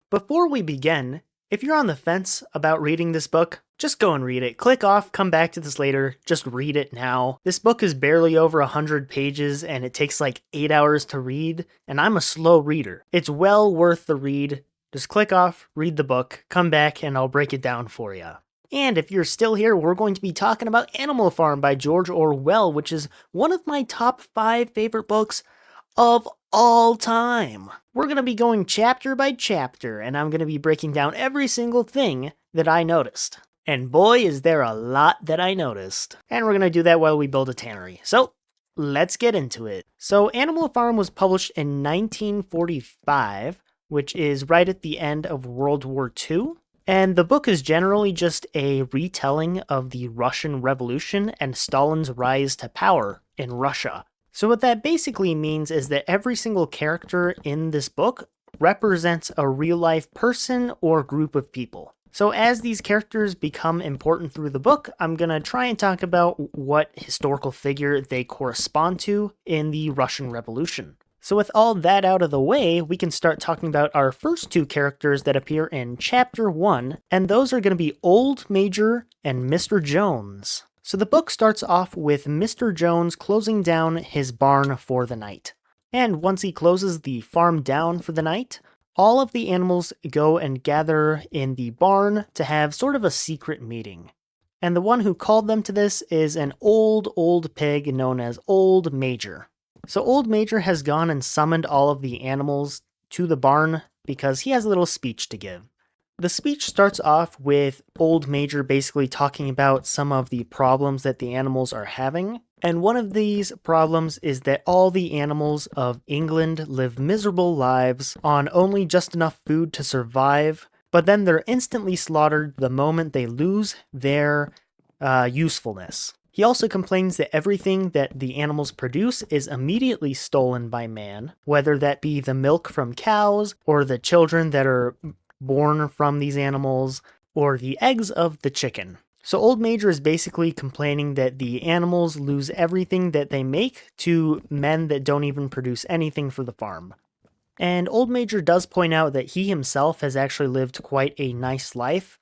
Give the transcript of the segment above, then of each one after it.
Before we begin, if you're on the fence about reading this book, just go and read it. Click off, come back to this later, just read it now. This book is barely over 100 pages and it takes like 8 hours to read, and I'm a slow reader. It's well worth the read. Just click off, read the book, come back, and I'll break it down for you. And if you're still here, we're going to be talking about Animal Farm by George Orwell, which is one of my top 5 favorite books of all time. We're going to be going chapter by chapter, and I'm going to be breaking down every single thing that I noticed. And boy, is there a lot that I noticed. And we're going to do that while we build a tannery. So, let's get into it. So, Animal Farm was published in 1945, which is right at the end of World War II. And the book is generally just a retelling of the Russian Revolution and Stalin's rise to power in Russia. So what that basically means is that every single character in this book represents a real-life person or group of people. So as these characters become important through the book, I'm going to try and talk about what historical figure they correspond to in the Russian Revolution. So with all that out of the way, we can start talking about our first 2 characters that appear in Chapter 1, and those are going to be Old Major and Mr. Jones. So the book starts off with Mr. Jones closing down his barn for the night. And once he closes the farm down for the night, all of the animals go and gather in the barn to have sort of a secret meeting. And the one who called them to this is an old pig known as Old Major. So Old Major has gone and summoned all of the animals to the barn because he has a little speech to give. The speech starts off with Old Major basically talking about some of the problems that the animals are having. And one of these problems is that all the animals of England live miserable lives on only just enough food to survive, but then they're instantly slaughtered the moment they lose their usefulness. He also complains that everything that the animals produce is immediately stolen by man, whether that be the milk from cows or the children that are born from these animals, or the eggs of the chicken. So Old Major is basically complaining that the animals lose everything that they make to men that don't even produce anything for the farm. And Old Major does point out that he himself has actually lived quite a nice life,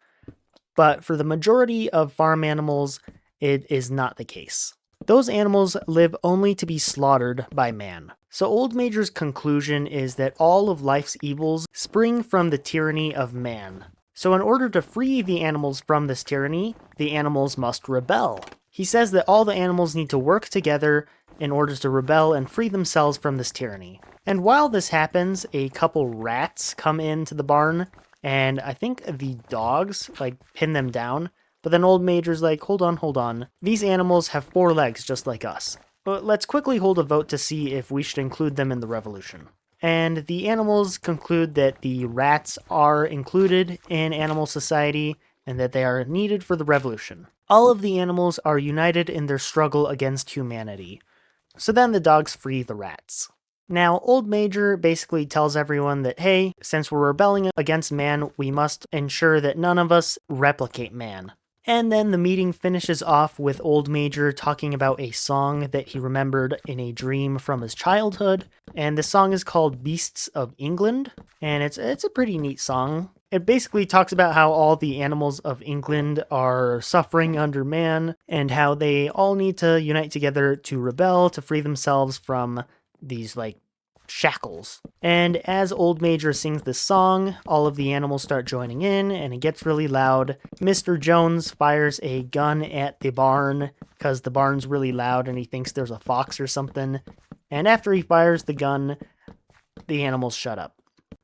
but for the majority of farm animals, it is not the case. Those animals live only to be slaughtered by man. So Old Major's conclusion is that all of life's evils spring from the tyranny of man. So in order to free the animals from this tyranny, the animals must rebel. He says that all the animals need to work together in order to rebel and free themselves from this tyranny. And while this happens, a couple rats come into the barn, and I think the dogs, pin them down. But then Old Major's like, hold on. These animals have 4 legs just like us. But let's quickly hold a vote to see if we should include them in the revolution. And the animals conclude that the rats are included in animal society and that they are needed for the revolution. All of the animals are united in their struggle against humanity. So then the dogs free the rats. Now, Old Major basically tells everyone that, hey, since we're rebelling against man, we must ensure that none of us replicate man. And then the meeting finishes off with Old Major talking about a song that he remembered in a dream from his childhood. And the song is called Beasts of England. And it's a pretty neat song. It basically talks about how all the animals of England are suffering under man and how they all need to unite together to rebel, to free themselves from these, shackles. And as Old Major sings this song, all of the animals start joining in, and it gets really loud. Mr. Jones fires a gun at the barn, because the barn's really loud and he thinks there's a fox or something. And after he fires the gun, the animals shut up.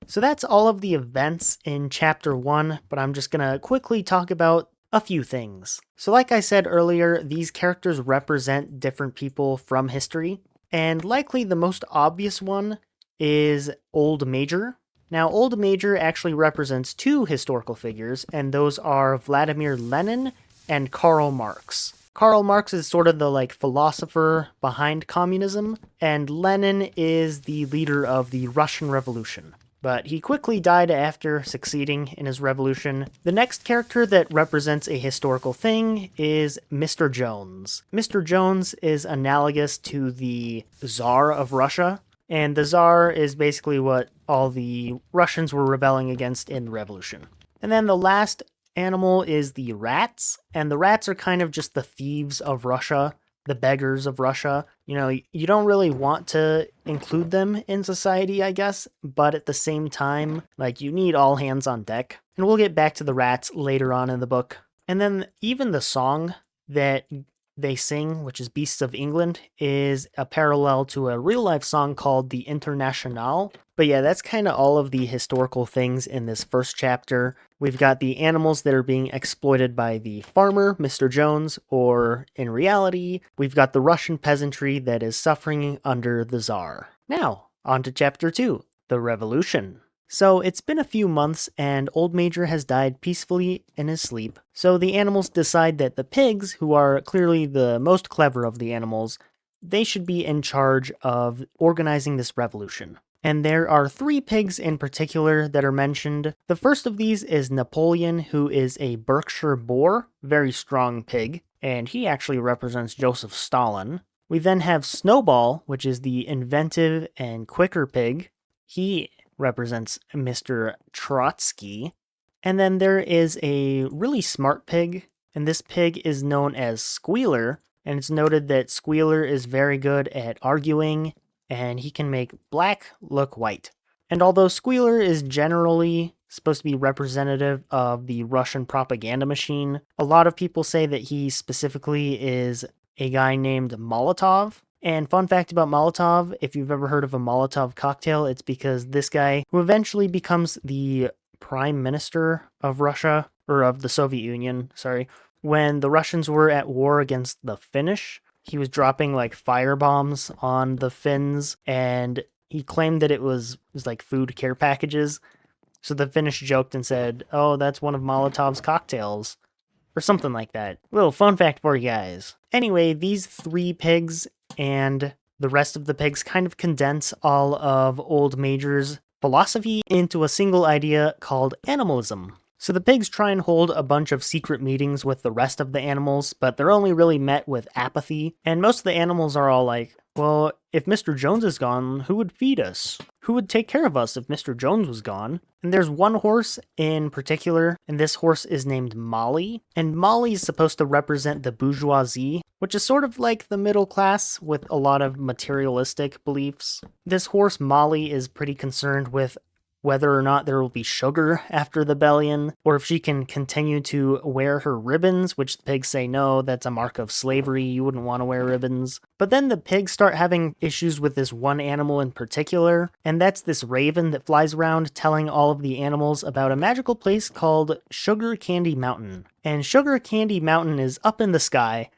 So that's all of the events in Chapter 1, but I'm just gonna quickly talk about a few things. So like I said earlier, these characters represent different people from history. And likely the most obvious one is Old Major. Now, Old Major actually represents 2 historical figures, and those are Vladimir Lenin and Karl Marx. Karl Marx is sort of the philosopher behind communism, and Lenin is the leader of the Russian Revolution. But he quickly died after succeeding in his revolution. The next character that represents a historical thing is Mr. Jones. Mr. Jones is analogous to the Tsar of Russia, and the Tsar is basically what all the Russians were rebelling against in the revolution. And then the last animal is the rats, and the rats are kind of just the thieves of Russia, the beggars of Russia. You know, you don't really want to include them in society, I guess, but at the same time, like, you need all hands on deck. And we'll get back to the rats later on in the book. And then even the song that they sing, which is Beasts of England, is a parallel to a real-life song called the Internationale. But yeah, that's kind of all of the historical things in this first chapter. We've got the animals that are being exploited by the farmer, Mr. Jones, or in reality, we've got the Russian peasantry that is suffering under the Tsar. Now, on to chapter 2, the Revolution. So it's been a few months and Old Major has died peacefully in his sleep. So the animals decide that the pigs, who are clearly the most clever of the animals, they should be in charge of organizing this revolution. And there are 3 pigs in particular that are mentioned. The first of these is Napoleon, who is a Berkshire boar, very strong pig, and he actually represents Joseph Stalin. We then have Snowball, which is the inventive and quicker pig. He represents Mr. Trotsky. And then there is a really smart pig, and this pig is known as Squealer, and it's noted that Squealer is very good at arguing, and he can make black look white. And although Squealer is generally supposed to be representative of the Russian propaganda machine, a lot of people say that he specifically is a guy named Molotov. And fun fact about Molotov, if you've ever heard of a Molotov cocktail, it's because this guy, who eventually becomes the prime minister of Russia, or of the Soviet Union, sorry, when the Russians were at war against the Finnish, he was dropping like firebombs on the Finns, and he claimed that it was like food care packages. So the Finnish joked and said, "Oh, that's one of Molotov's cocktails." Or something like that. Little fun fact for you guys. Anyway, these 3 pigs and the rest of the pigs kind of condense all of Old Major's philosophy into a single idea called animalism. So the pigs try and hold a bunch of secret meetings with the rest of the animals, but they're only really met with apathy, and most of the animals are all like, well, if Mr. Jones is gone, who would feed us? Who would take care of us if Mr. Jones was gone? And there's one horse in particular, and this horse is named Molly, and Molly is supposed to represent the bourgeoisie, which is sort of like the middle class with a lot of materialistic beliefs. This horse, Molly, is pretty concerned with whether or not there will be sugar after the rebellion, or if she can continue to wear her ribbons, which the pigs say no, that's a mark of slavery, you wouldn't want to wear ribbons. But then the pigs start having issues with this one animal in particular, and that's this raven that flies around telling all of the animals about a magical place called Sugar Candy Mountain. And Sugar Candy Mountain is up in the sky,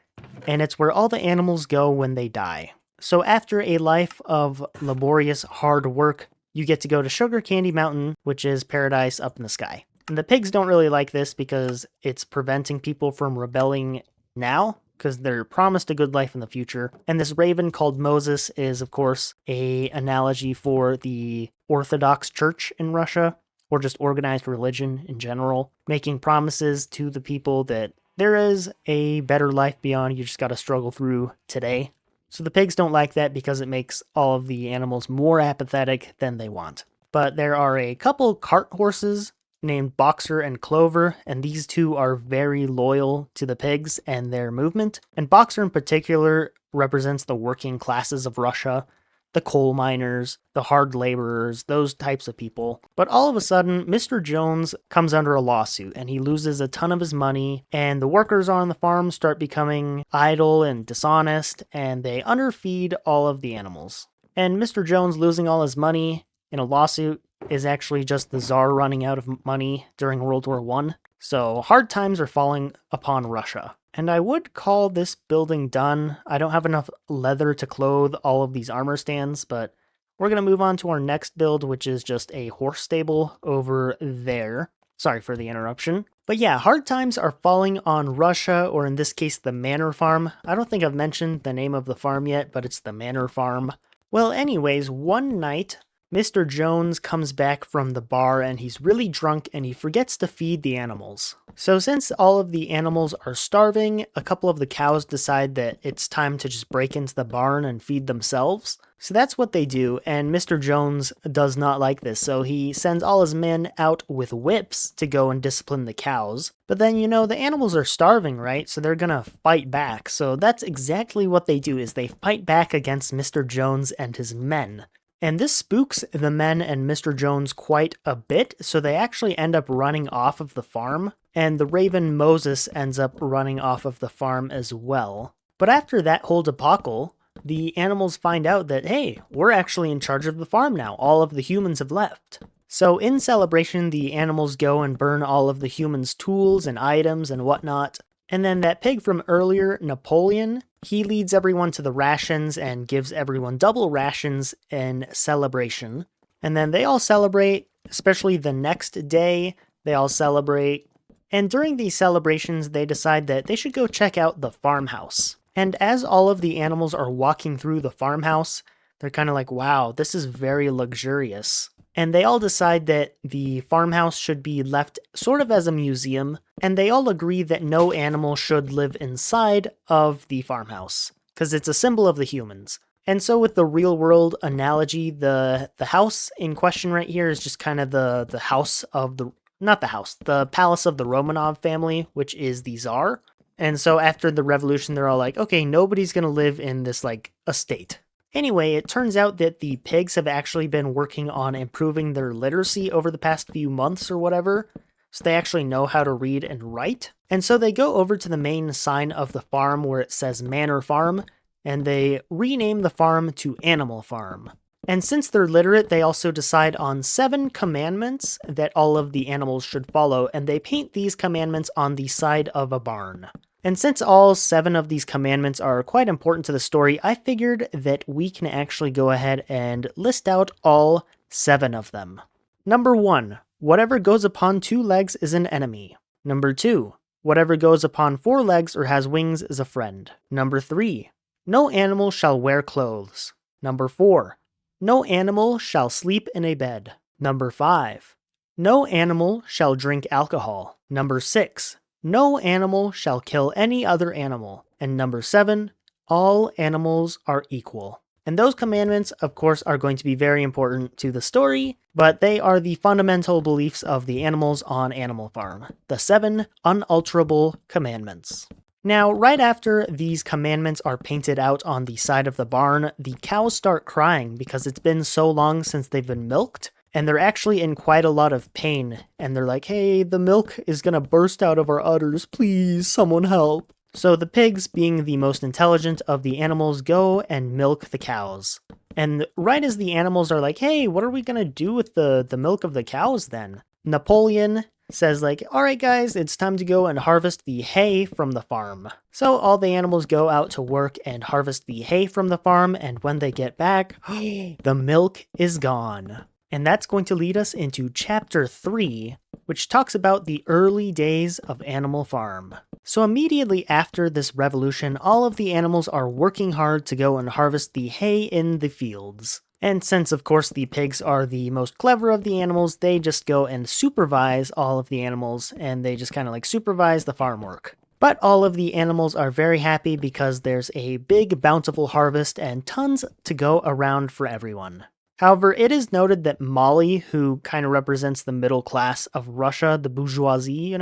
and it's where all the animals go when they die. So after a life of laborious hard work, you get to go to Sugar Candy Mountain, which is paradise up in the sky. And the pigs don't really like this because it's preventing people from rebelling now, because they're promised a good life in the future. And this raven called Moses is, of course, an analogy for the Orthodox Church in Russia, or just organized religion in general, making promises to the people that there is a better life beyond, you just gotta struggle through today. So the pigs don't like that because it makes all of the animals more apathetic than they want. But there are a couple cart horses named Boxer and Clover, and these 2 are very loyal to the pigs and their movement. And Boxer in particular represents the working classes of Russia, the coal miners, the hard laborers, those types of people. But all of a sudden, Mr. Jones comes under a lawsuit and he loses a ton of his money, and the workers on the farm start becoming idle and dishonest, and they underfeed all of the animals. And Mr. Jones losing all his money in a lawsuit is actually just the Tsar running out of money during World War I. So hard times are falling upon Russia. And I would call this building done. I don't have enough leather to clothe all of these armor stands, but we're going to move on to our next build, which is just a horse stable over there. Sorry for the interruption. But yeah, hard times are falling on Russia, or in this case, the Manor Farm. I don't think I've mentioned the name of the farm yet, but it's the Manor Farm. Well, anyways, one night, Mr. Jones comes back from the bar and he's really drunk and he forgets to feed the animals. So since all of the animals are starving, a couple of the cows decide that it's time to just break into the barn and feed themselves. So that's what they do, and Mr. Jones does not like this, so he sends all his men out with whips to go and discipline the cows. But then, the animals are starving, right? So they're gonna fight back. So that's exactly what they do, is they fight back against Mr. Jones and his men. And this spooks the men and Mr. Jones quite a bit, so they actually end up running off of the farm, and the raven Moses ends up running off of the farm as well. But after that whole debacle, the animals find out that, hey, we're actually in charge of the farm now. All of the humans have left. So in celebration, the animals go and burn all of the humans' tools and items and whatnot. And then that pig from earlier, Napoleon, he leads everyone to the rations and gives everyone double rations in celebration. And then they all celebrate, especially the next day, they all celebrate. And during these celebrations, they decide that they should go check out the farmhouse. And as all of the animals are walking through the farmhouse, they're kind of like, wow, this is very luxurious. And they all decide that the farmhouse should be left sort of as a museum, and they all agree that no animal should live inside of the farmhouse, because it's a symbol of the humans. And so with the real world analogy, the house in question right here is just kind of the house of the, not the house, the palace of the Romanov family, which is the Tsar. And so after the revolution, they're all like, okay, nobody's gonna live in this, estate. Anyway, it turns out that the pigs have actually been working on improving their literacy over the past few months or whatever, so they actually know how to read and write. And so they go over to the main sign of the farm where it says Manor Farm, and they rename the farm to Animal Farm. And since they're literate, they also decide on 7 commandments that all of the animals should follow, and they paint these commandments on the side of a barn. And since all 7 of these commandments are quite important to the story, I figured that we can actually go ahead and list out all 7 of them. Number 1, whatever goes upon 2 legs is an enemy. Number 2, whatever goes upon 4 legs or has wings is a friend. Number 3, no animal shall wear clothes. Number 4, no animal shall sleep in a bed. Number 5, no animal shall drink alcohol. Number 6, no animal shall kill any other animal. And number 7, all animals are equal. And those commandments, of course, are going to be very important to the story, but they are the fundamental beliefs of the animals on Animal Farm. The 7 unalterable commandments. Now, right after these commandments are painted out on the side of the barn, the cows start crying because it's been so long since they've been milked, and they're actually in quite a lot of pain, and they're like, hey, the milk is gonna burst out of our udders, please, someone help. So the pigs, being the most intelligent of the animals, go and milk the cows. And right as the animals are like, hey, what are we gonna do with the milk of the cows then? Napoleon says alright guys, it's time to go and harvest the hay from the farm. So all the animals go out to work and harvest the hay from the farm, and when they get back, the milk is gone. And that's going to lead us into chapter 3, which talks about the early days of Animal Farm. So immediately after this revolution, all of the animals are working hard to go and harvest the hay in the fields. And since, of course, the pigs are the most clever of the animals, they just go and supervise all of the animals, and they just kind of supervise the farm work. But all of the animals are very happy because there's a big, bountiful harvest and tons to go around for everyone. However, it is noted that Molly, who kind of represents the middle class of Russia, the bourgeoisie,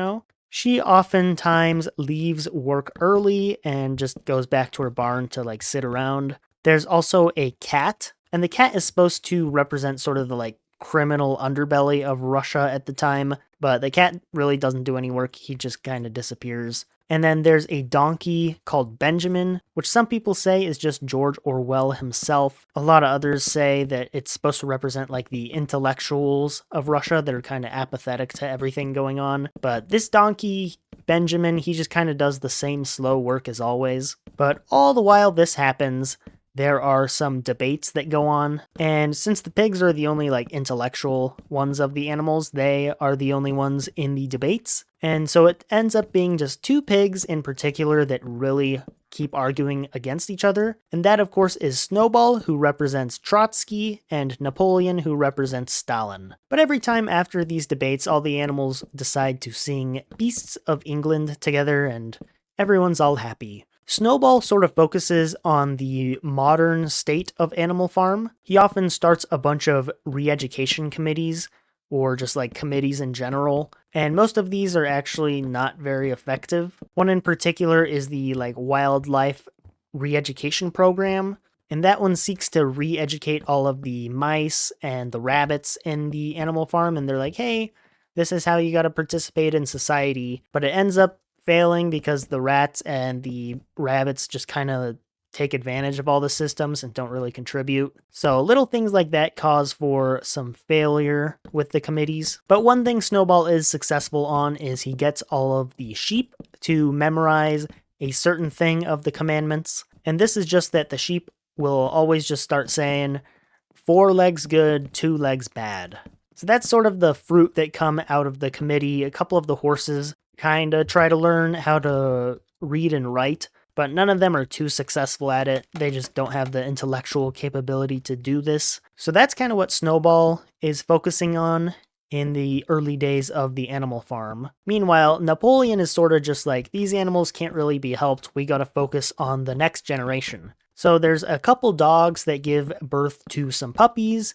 she oftentimes leaves work early and just goes back to her barn to sit around. There's also a cat, and the cat is supposed to represent sort of the criminal underbelly of Russia at the time, but the cat really doesn't do any work, he just kind of disappears. And then there's a donkey called Benjamin, which some people say is just George Orwell himself. A lot of others say that it's supposed to represent the intellectuals of Russia that are kind of apathetic to everything going on. But this donkey, Benjamin, he just kind of does the same slow work as always. But all the while this happens, there are some debates that go on, and since the pigs are the only intellectual ones of the animals, they are the only ones in the debates, and so it ends up being just 2 pigs in particular that really keep arguing against each other. And that, of course, is Snowball, who represents Trotsky, and Napoleon, who represents Stalin. But every time after these debates, all the animals decide to sing Beasts of England together, and everyone's all happy. Snowball sort of focuses on the modern state of Animal Farm. He often starts a bunch of re-education committees, or just like committees in general, and most of these are actually not very effective. One in particular is the wildlife re-education program, and that one seeks to re-educate all of the mice and the rabbits in the animal farm, and they're like, hey, this is how you gotta participate in society, but it ends up failing because the rats and the rabbits just kind of take advantage of all the systems and don't really contribute. So little things like that cause for some failure with the committees. But one thing Snowball is successful on is he gets all of the sheep to memorize a certain thing of the commandments. And this is just that the sheep will always just start saying, 4 legs good, 2 legs bad. So that's sort of the fruit that come out of the committee. A couple of the horses kind of try to learn how to read and write, but none of them are too successful at it. They just don't have the intellectual capability to do this. So that's kind of what Snowball is focusing on in the early days of the animal farm. Meanwhile, Napoleon is sort of just like, these animals can't really be helped. We gotta focus on the next generation. So there's a couple dogs that give birth to some puppies,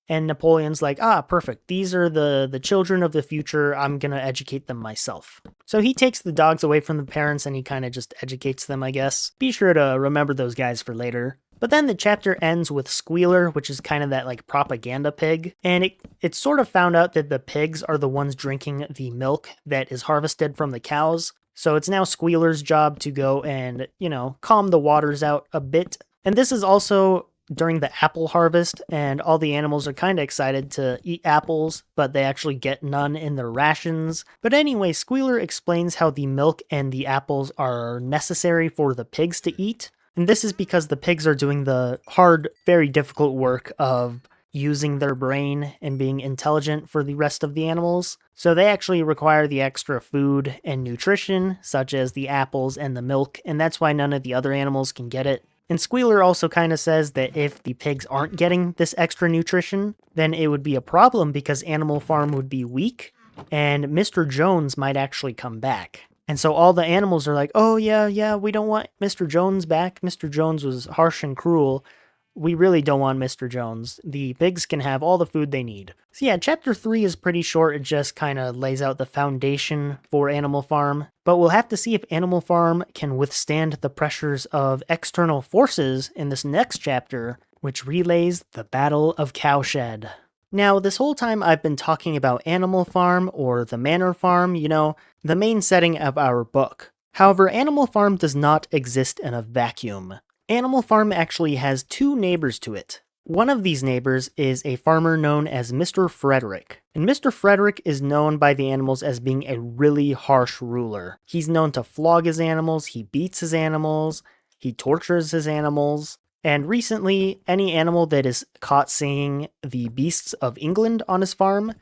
and Napoleon's like, perfect. These are the children of the future. I'm going to educate them myself. So he takes the dogs away from the parents and he kind of just educates them, I guess. Be sure to remember those guys for later. But then the chapter ends with Squealer, which is kind of that propaganda pig. And it's sort of found out that the pigs are the ones drinking the milk that is harvested from the cows. So it's now Squealer's job to go and, calm the waters out a bit. And this is also during the apple harvest, and all the animals are kind of excited to eat apples, but they actually get none in their rations. But anyway, Squealer explains how the milk and the apples are necessary for the pigs to eat. And this is because the pigs are doing the hard, very difficult work of using their brain and being intelligent for the rest of the animals. So they actually require the extra food and nutrition, such as the apples and the milk, and that's why none of the other animals can get it. And Squealer also kind of says that if the pigs aren't getting this extra nutrition, then it would be a problem because Animal Farm would be weak, and Mr. Jones might actually come back. And so all the animals are like, oh yeah, we don't want Mr. Jones back. Mr. Jones was harsh and cruel. We really don't want Mr. Jones. The pigs can have all the food they need. So yeah, chapter 3 is pretty short. It just kind of lays out the foundation for Animal Farm. But we'll have to see if Animal Farm can withstand the pressures of external forces in this next chapter, which relays the Battle of Cowshed. Now, this whole time I've been talking about Animal Farm, or the Manor Farm, the main setting of our book. However, Animal Farm does not exist in a vacuum. Animal Farm actually has 2 neighbors to it. One of these neighbors is a farmer known as Mr. Frederick. And Mr. Frederick is known by the animals as being a really harsh ruler. He's known to flog his animals, he beats his animals, he tortures his animals. And recently, any animal that is caught singing the Beasts of England on his farm,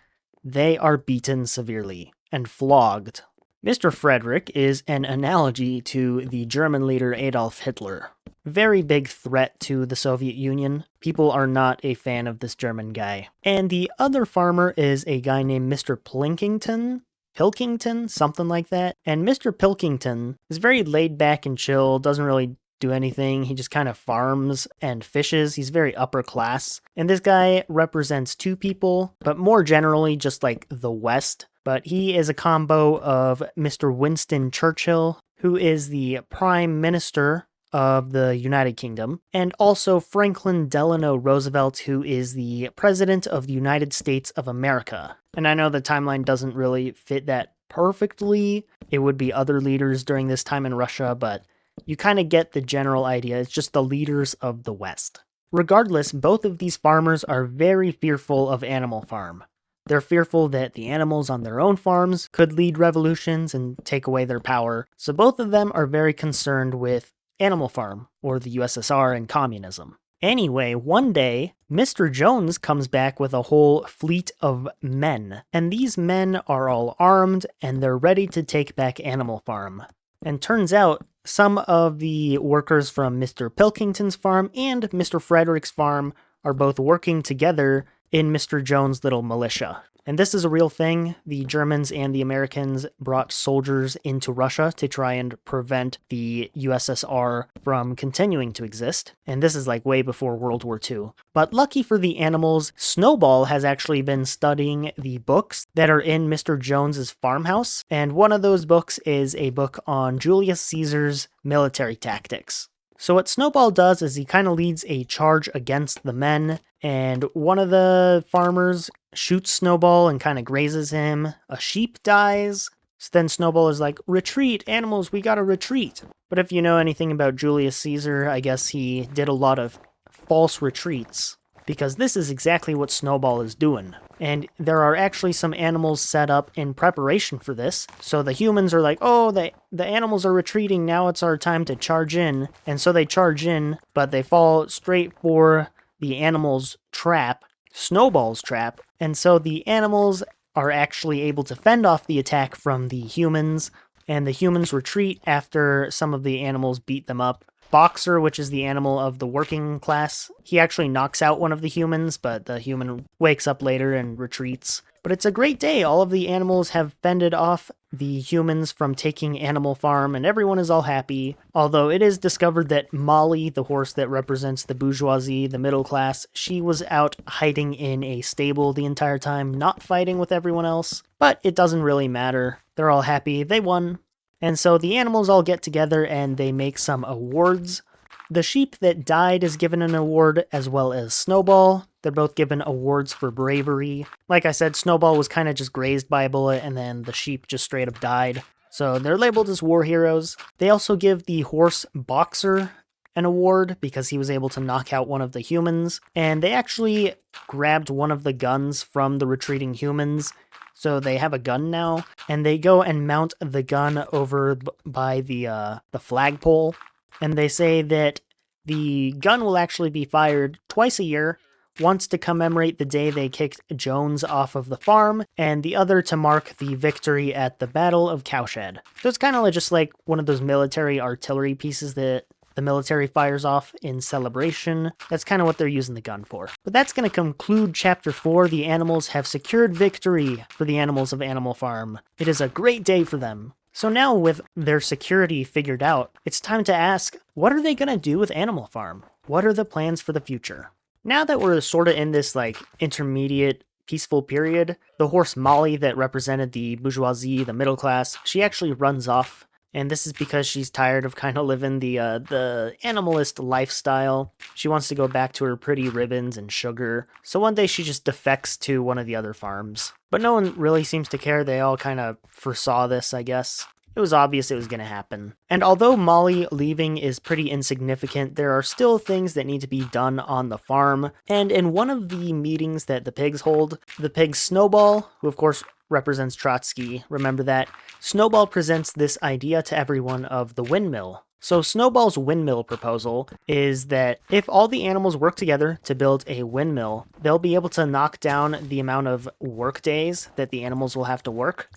they are beaten severely and flogged. Mr. Frederick is an analogy to the German leader Adolf Hitler. Very big threat to the Soviet Union. People are not a fan of this German guy. And the other farmer is a guy named Mr. Pilkington, something like that. And Mr. Pilkington is very laid back and chill, doesn't really do anything. He just kind of farms and fishes. He's very upper class. And this guy represents 2 people, but more generally just like the West. But he is a combo of Mr. Winston Churchill, who is the Prime Minister of the United Kingdom, and also Franklin Delano Roosevelt, who is the President of the United States of America. And I know the timeline doesn't really fit that perfectly. It would be other leaders during this time in Russia, but you kind of get the general idea. It's just the leaders of the West. Regardless, both of these farmers are very fearful of Animal Farm. They're fearful that the animals on their own farms could lead revolutions and take away their power. So both of them are very concerned with Animal Farm, or the USSR, and communism. Anyway, one day, Mr. Jones comes back with a whole fleet of men, and these men are all armed, and they're ready to take back Animal Farm. And turns out, some of the workers from Mr. Pilkington's farm and Mr. Frederick's farm are both working together in Mr. Jones' little militia. And this is a real thing. The Germans and the Americans brought soldiers into Russia to try and prevent the USSR from continuing to exist. And this is like way before World War II. But lucky for the animals, Snowball has actually been studying the books that are in Mr. Jones's farmhouse. And one of those books is a book on Julius Caesar's military tactics. So what Snowball does is he kind of leads a charge against the men, and one of the farmers shoots Snowball and kind of grazes him. A sheep dies. So then Snowball is like, retreat, animals, we gotta retreat. But if you know anything about Julius Caesar, I guess he did a lot of false retreats, because this is exactly what Snowball is doing. And there are actually some animals set up in preparation for this. So the humans are like, oh, the animals are retreating, now it's our time to charge in. And so they charge in, but they fall straight for the animals' trap, Snowball's trap. And so the animals are actually able to fend off the attack from the humans, and the humans retreat after some of the animals beat them up. Boxer, which is the animal of the working class, he actually knocks out one of the humans, but the human wakes up later and retreats. But it's a great day. All of the animals have fended off the humans from taking Animal Farm, and everyone is all happy. Although it is discovered that Molly, the horse that represents the bourgeoisie, the middle class, she was out hiding in a stable the entire time, not fighting with everyone else. But it doesn't really matter. They're all happy. They won. And so the animals all get together and they make some awards. The sheep that died is given an award, as well as Snowball. They're both given awards for bravery. Like I said, Snowball was kind of just grazed by a bullet, and then the sheep just straight up died. So they're labeled as war heroes. They also give the horse Boxer an award because he was able to knock out one of the humans. And they actually grabbed one of the guns from the retreating humans. So they have a gun now, and they go and mount the gun over by the flagpole. And they say that the gun will actually be fired twice a year, once to commemorate the day they kicked Jones off of the farm, and the other to mark the victory at the Battle of Cowshed. So it's kind of just like one of those military artillery pieces that the military fires off in celebration. That's kind of what they're using the gun for. But that's going to conclude Chapter 4. The animals have secured victory for the animals of Animal Farm. It is a great day for them. So now with their security figured out, it's time to ask, what are they going to do with Animal Farm? What are the plans for the future? Now that we're sort of in this intermediate peaceful period, the horse Molly that represented the bourgeoisie, the middle class, she actually runs off. And this is because she's tired of kind of living the animalist lifestyle. She wants to go back to her pretty ribbons and sugar. So one day she just defects to one of the other farms. But no one really seems to care. They all kind of foresaw this, I guess. It was obvious it was going to happen. And although Molly leaving is pretty insignificant, there are still things that need to be done on the farm. And in one of the meetings that the pigs hold, the pig Snowball, who of course represents Trotsky, remember that, Snowball presents this idea to everyone of the windmill. So Snowball's windmill proposal is that if all the animals work together to build a windmill, they'll be able to knock down the amount of work days that the animals will have to work,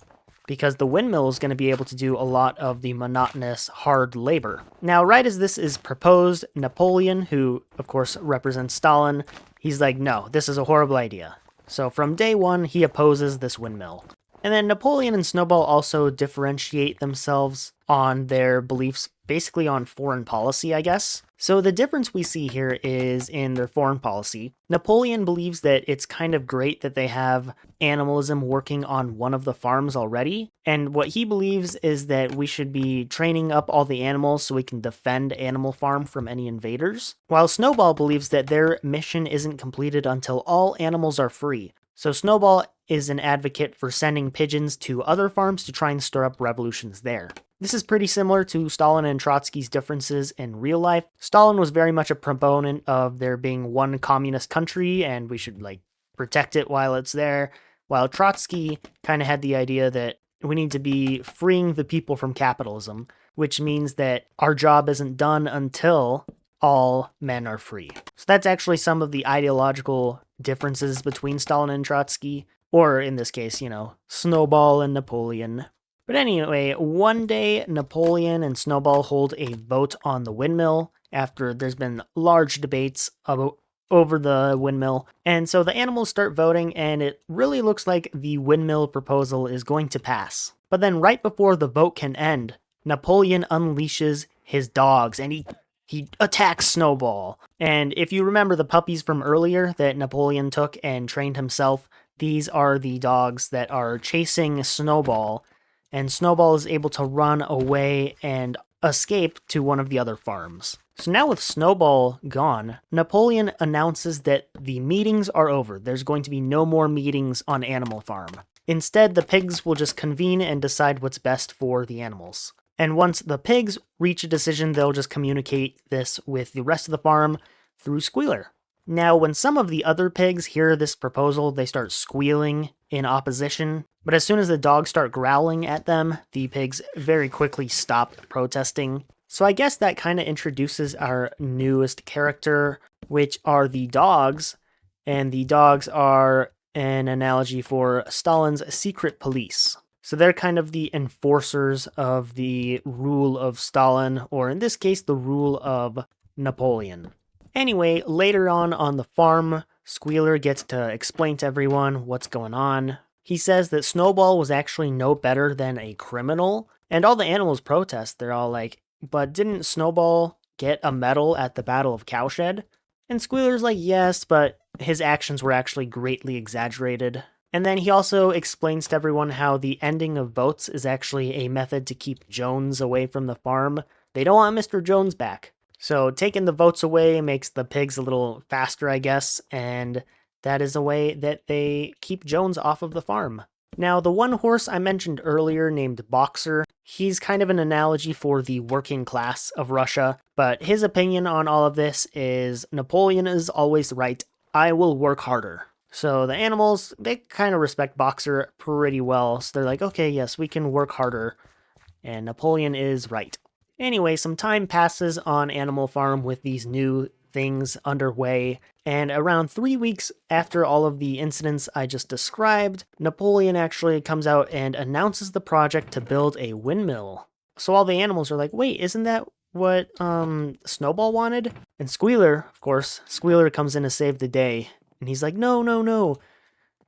because the windmill is going to be able to do a lot of the monotonous, hard labor. Now, right as this is proposed, Napoleon, who of course represents Stalin, he's like, no, this is a horrible idea. So from day one, he opposes this windmill. And then Napoleon and Snowball also differentiate themselves on their beliefs, basically on foreign policy, I guess. So the difference we see here is in their foreign policy. Napoleon believes that it's kind of great that they have animalism working on one of the farms already. And what he believes is that we should be training up all the animals so we can defend Animal Farm from any invaders. While Snowball believes that their mission isn't completed until all animals are free. So Snowball is an advocate for sending pigeons to other farms to try and stir up revolutions there. This is pretty similar to Stalin and Trotsky's differences in real life. Stalin was very much a proponent of there being one communist country and we should protect it while it's there, while Trotsky kind of had the idea that we need to be freeing the people from capitalism, which means that our job isn't done until all men are free. So that's actually some of the ideological differences between Stalin and Trotsky, or in this case, Snowball and Napoleon. But anyway, one day Napoleon and Snowball hold a vote on the windmill after there's been large debates over the windmill. And so the animals start voting, and it really looks like the windmill proposal is going to pass. But then right before the vote can end, Napoleon unleashes his dogs and he attacks Snowball. And if you remember the puppies from earlier that Napoleon took and trained himself, these are the dogs that are chasing Snowball, and Snowball is able to run away and escape to one of the other farms. So now with Snowball gone, Napoleon announces that the meetings are over. There's going to be no more meetings on Animal Farm. Instead, the pigs will just convene and decide what's best for the animals. And once the pigs reach a decision, they'll just communicate this with the rest of the farm through Squealer. Now, when some of the other pigs hear this proposal, they start squealing in opposition. But as soon as the dogs start growling at them, the pigs very quickly stop protesting. So I guess that kind of introduces our newest character, which are the dogs. And the dogs are an analogy for Stalin's secret police. So they're kind of the enforcers of the rule of Stalin, or in this case, the rule of Napoleon. Anyway, later on the farm, Squealer gets to explain to everyone what's going on. He says that Snowball was actually no better than a criminal, and all the animals protest. They're all like, but didn't Snowball get a medal at the Battle of Cowshed? And Squealer's like, yes, but his actions were actually greatly exaggerated. And then he also explains to everyone how the ending of votes is actually a method to keep Jones away from the farm. They don't want Mr. Jones back. So taking the votes away makes the pigs a little faster, I guess, and that is a way that they keep Jones off of the farm. Now, the one horse I mentioned earlier named Boxer, he's kind of an analogy for the working class of Russia, but his opinion on all of this is Napoleon is always right. I will work harder. So the animals, they kind of respect Boxer pretty well, so they're like, okay, yes, we can work harder, and Napoleon is right. Anyway, some time passes on Animal Farm with these new things underway, and around 3 weeks after all of the incidents I just described, Napoleon actually comes out and announces the project to build a windmill. So all the animals are like, wait, isn't that what Snowball wanted? And Squealer, of course, Squealer comes in to save the day, and he's like, no.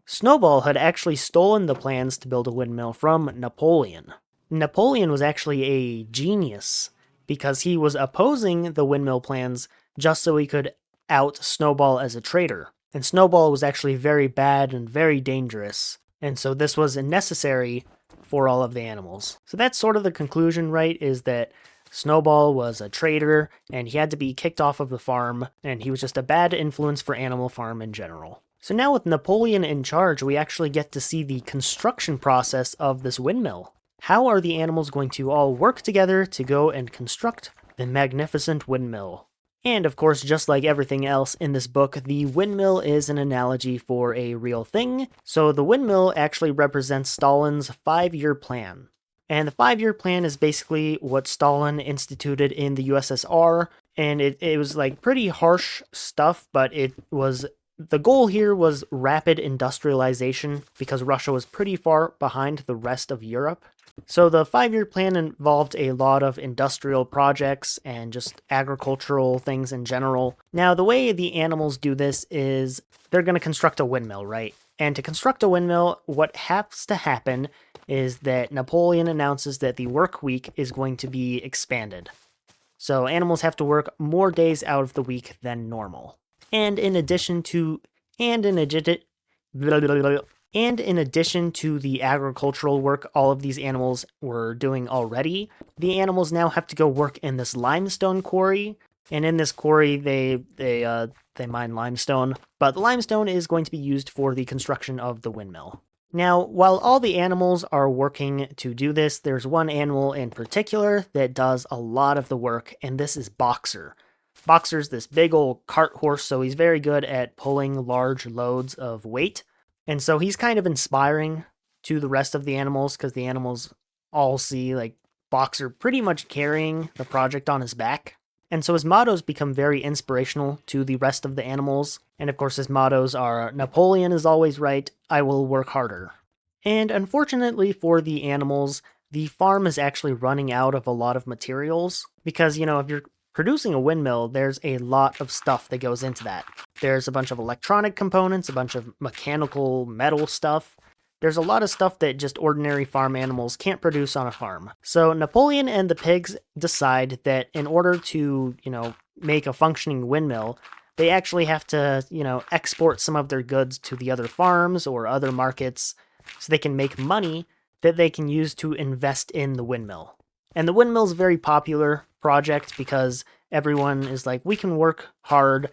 Snowball had actually stolen the plans to build a windmill from Napoleon. Napoleon was actually a genius because he was opposing the windmill plans just so he could out Snowball as a traitor. And Snowball was actually very bad and very dangerous, and so this was necessary for all of the animals. So that's sort of the conclusion, right, is that Snowball was a traitor, and he had to be kicked off of the farm, and he was just a bad influence for Animal Farm in general. So now with Napoleon in charge, we actually get to see the construction process of this windmill. How are the animals going to all work together to go and construct the magnificent windmill? And of course, just like everything else in this book, the windmill is an analogy for a real thing. So the windmill actually represents Stalin's 5-year plan. And the 5-year plan is basically what Stalin instituted in the USSR. And it was like pretty harsh stuff, but the goal here was rapid industrialization because Russia was pretty far behind the rest of Europe. So the 5-year plan involved a lot of industrial projects and just agricultural things in general. Now, the way the animals do this is they're going to construct a windmill, right? And to construct a windmill, what has to happen is that Napoleon announces that the work week is going to be expanded. So animals have to work more days out of the week than normal. And in addition to the agricultural work all of these animals were doing already, the animals now have to go work in this limestone quarry. And in this quarry, they mine limestone, but the limestone is going to be used for the construction of the windmill. Now, while all the animals are working to do this, there's one animal in particular that does a lot of the work, and this is Boxer. Boxer's this big old cart horse, so he's very good at pulling large loads of weight. And so he's kind of inspiring to the rest of the animals because the animals all see like Boxer pretty much carrying the project on his back. And so his mottos become very inspirational to the rest of the animals. And of course his mottos are, Napoleon is always right, I will work harder. And unfortunately for the animals, the farm is actually running out of a lot of materials because, if you're producing a windmill, there's a lot of stuff that goes into that. There's a bunch of electronic components, a bunch of mechanical metal stuff. There's a lot of stuff that just ordinary farm animals can't produce on a farm. So Napoleon and the pigs decide that in order to, make a functioning windmill, they actually have to, export some of their goods to the other farms or other markets so they can make money that they can use to invest in the windmill. And the windmill's a very popular project because everyone is like, we can work hard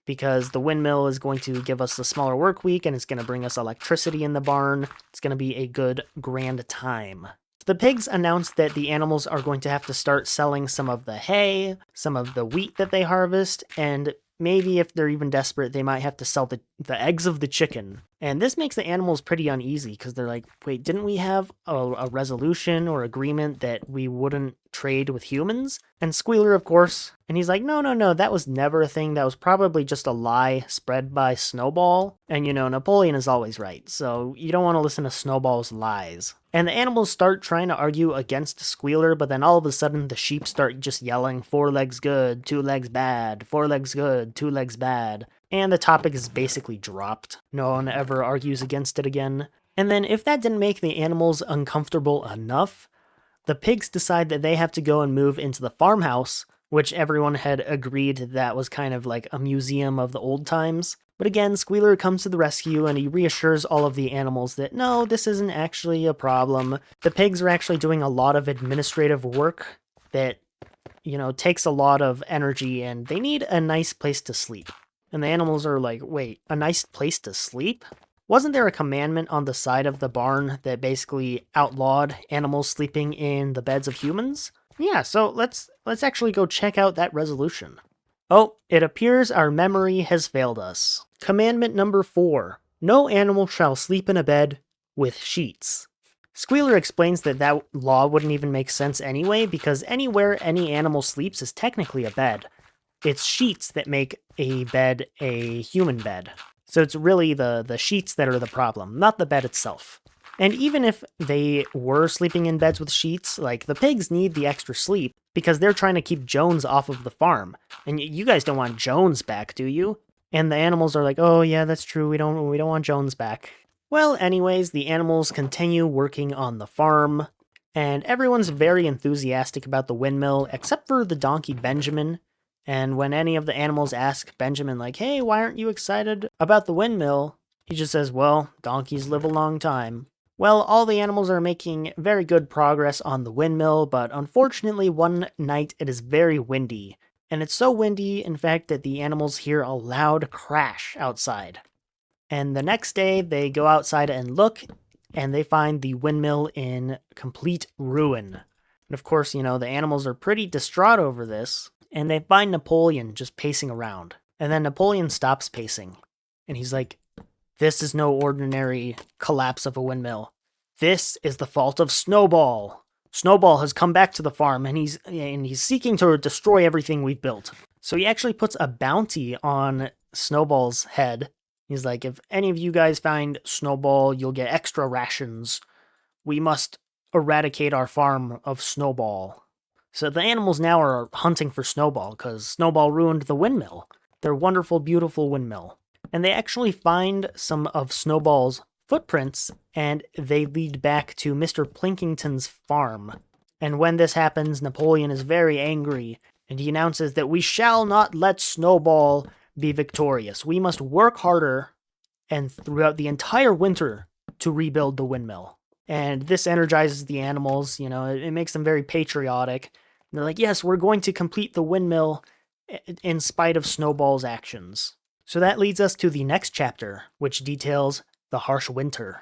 because the windmill is going to give us a smaller work week and it's going to bring us electricity in the barn. It's going to be a good, grand time. The pigs announced that the animals are going to have to start selling some of the hay, some of the wheat that they harvest, and maybe if they're even desperate, they might have to sell the eggs of the chicken. And this makes the animals pretty uneasy because they're like, wait, didn't we have a resolution or agreement that we wouldn't trade with humans? And Squealer, of course, and he's like, no, that was never a thing. That was probably just a lie spread by Snowball. And Napoleon is always right, so you don't want to listen to Snowball's lies. And the animals start trying to argue against Squealer, but then all of a sudden the sheep start just yelling, 4 legs good, 2 legs bad, 4 legs good, 2 legs bad. And the topic is basically dropped. No one ever argues against it again. And then if that didn't make the animals uncomfortable enough, the pigs decide that they have to go and move into the farmhouse, which everyone had agreed that was kind of like a museum of the old times. But again, Squealer comes to the rescue and he reassures all of the animals that no, this isn't actually a problem. The pigs are actually doing a lot of administrative work that, takes a lot of energy and they need a nice place to sleep. And the animals are like, wait, a nice place to sleep? Wasn't there a commandment on the side of the barn that basically outlawed animals sleeping in the beds of humans? Yeah, so let's actually go check out that resolution. Oh, it appears our memory has failed us. Commandment number 4. No animal shall sleep in a bed with sheets. Squealer explains that law wouldn't even make sense anyway, because anywhere any animal sleeps is technically a bed. It's sheets that make a bed a human bed. So it's really the sheets that are the problem, not the bed itself. And even if they were sleeping in beds with sheets, like, the pigs need the extra sleep because they're trying to keep Jones off of the farm. And you guys don't want Jones back, do you? And the animals are like, oh yeah, that's true, we don't want Jones back. Well, anyways, the animals continue working on the farm, and everyone's very enthusiastic about the windmill, except for the donkey Benjamin. And when any of the animals ask Benjamin, like, hey, why aren't you excited about the windmill? He just says, well, donkeys live a long time. Well, all the animals are making very good progress on the windmill, but unfortunately one night it is very windy. And it's so windy, in fact, that the animals hear a loud crash outside. And the next day they go outside and look, and they find the windmill in complete ruin. And of course, the animals are pretty distraught over this. And they find Napoleon just pacing around. And then Napoleon stops pacing. And he's like, this is no ordinary collapse of a windmill. This is the fault of Snowball. Snowball has come back to the farm and he's seeking to destroy everything we've built. So he actually puts a bounty on Snowball's head. He's like, if any of you guys find Snowball, you'll get extra rations. We must eradicate our farm of Snowball. So the animals now are hunting for Snowball because Snowball ruined the windmill. Their wonderful, beautiful windmill. And they actually find some of Snowball's footprints, and they lead back to Mr. Plinkington's farm. And when this happens, Napoleon is very angry, and he announces that we shall not let Snowball be victorious. We must work harder and throughout the entire winter to rebuild the windmill. And this energizes the animals, it makes them very patriotic. And they're like, yes, we're going to complete the windmill in spite of Snowball's actions. So that leads us to the next chapter, which details the harsh winter.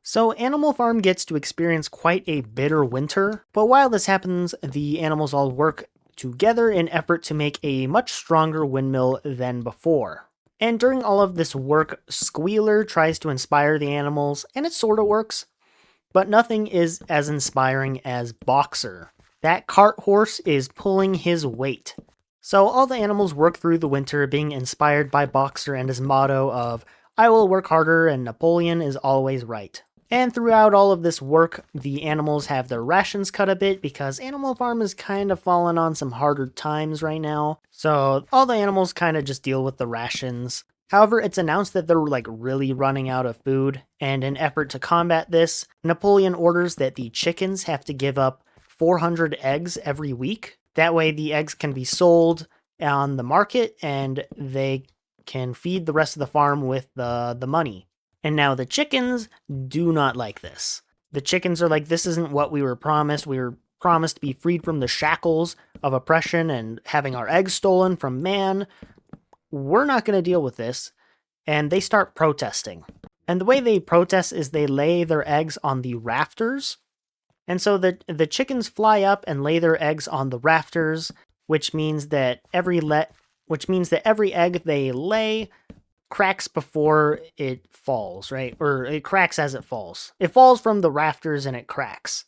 So Animal Farm gets to experience quite a bitter winter, but while this happens, the animals all work together in effort to make a much stronger windmill than before. And during all of this work, Squealer tries to inspire the animals, and it sort of works, but nothing is as inspiring as Boxer. That cart horse is pulling his weight. So all the animals work through the winter being inspired by Boxer and his motto of, I will work harder and Napoleon is always right. And throughout all of this work, the animals have their rations cut a bit because Animal Farm is kind of fallen on some harder times right now. So all the animals kind of just deal with the rations. However, it's announced that they're like really running out of food, and in effort to combat this, Napoleon orders that the chickens have to give up 400 eggs every week. That way the eggs can be sold on the market and they can feed the rest of the farm with the money. And now the chickens do not like this. The chickens are like, this isn't what we were promised. We were promised to be freed from the shackles of oppression and having our eggs stolen from man. We're not going to deal with this. And they start protesting. And the way they protest is they lay their eggs on the rafters. And so the chickens fly up and lay their eggs on the rafters, which means that every egg they lay cracks before it falls, right? Or it cracks as it falls. It falls from the rafters and it cracks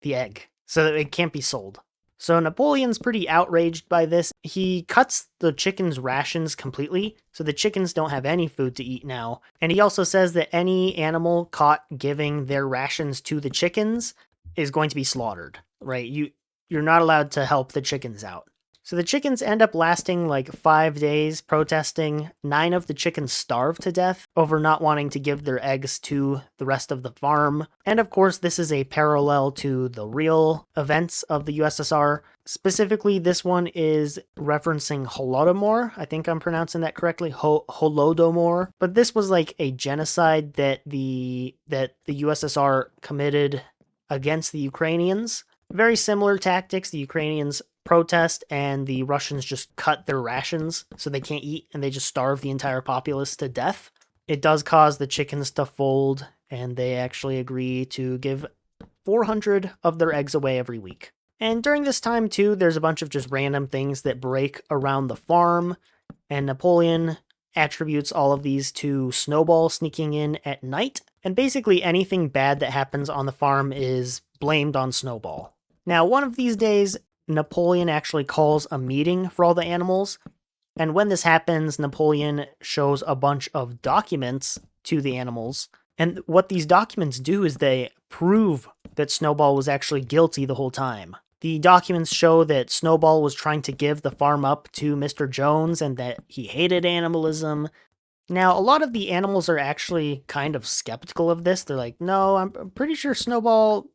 the egg, so that it can't be sold. So Napoleon's pretty outraged by this. He cuts the chickens' rations completely, so the chickens don't have any food to eat now. And he also says that any animal caught giving their rations to the chickens is going to be slaughtered, right? You're not allowed to help the chickens out. So the chickens end up lasting like 5 days protesting. 9 of the chickens starve to death over not wanting to give their eggs to the rest of the farm. And of course, this is a parallel to the real events of the USSR. Specifically, this one is referencing Holodomor. I think I'm pronouncing that correctly. Holodomor. But this was like a genocide that the USSR committed against the Ukrainians. Very similar tactics. The Ukrainians protest and the Russians just cut their rations so they can't eat and they just starve the entire populace to death. It does cause the chickens to fold and they actually agree to give 400 of their eggs away every week. And during this time too, there's a bunch of just random things that break around the farm, and Napoleon attributes all of these to Snowball sneaking in at night, and basically anything bad that happens on the farm is blamed on Snowball. Now, one of these days, Napoleon actually calls a meeting for all the animals, and when this happens, Napoleon shows a bunch of documents to the animals, and what these documents do is they prove that Snowball was actually guilty the whole time. The documents show that Snowball was trying to give the farm up to Mr. Jones and that he hated animalism. Now, a lot of the animals are actually kind of skeptical of this. They're like, no, I'm pretty sure Snowball,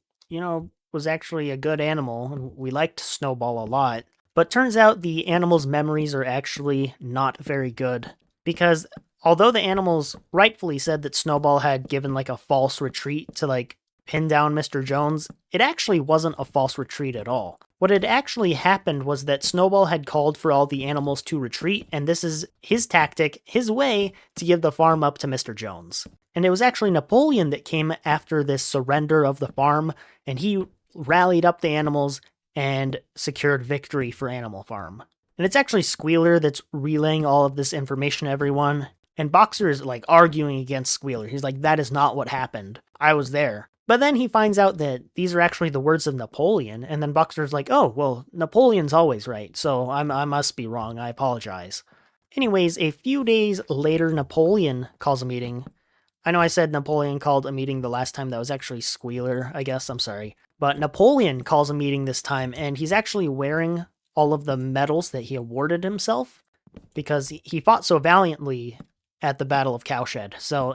was actually a good animal, and we liked Snowball a lot. But turns out the animals' memories are actually not very good, because although the animals rightfully said that Snowball had given like a false retreat to pin down Mr. Jones, it actually wasn't a false retreat at all. What had actually happened was that Snowball had called for all the animals to retreat, and this is his tactic, his way to give the farm up to Mr. Jones. And it was actually Napoleon that came after this surrender of the farm, and he rallied up the animals and secured victory for Animal Farm. And it's actually Squealer that's relaying all of this information to everyone, and Boxer is arguing against Squealer. He's like, that is not what happened. I was there. But then he finds out that these are actually the words of Napoleon, and then Boxer's like, oh, well, Napoleon's always right, so I must be wrong, I apologize. Anyways, a few days later, Napoleon calls a meeting. I know I said Napoleon called a meeting the last time. That was actually Squealer, I guess, I'm sorry. But Napoleon calls a meeting this time, and he's actually wearing all of the medals that he awarded himself, because he fought so valiantly at the Battle of Cowshed, so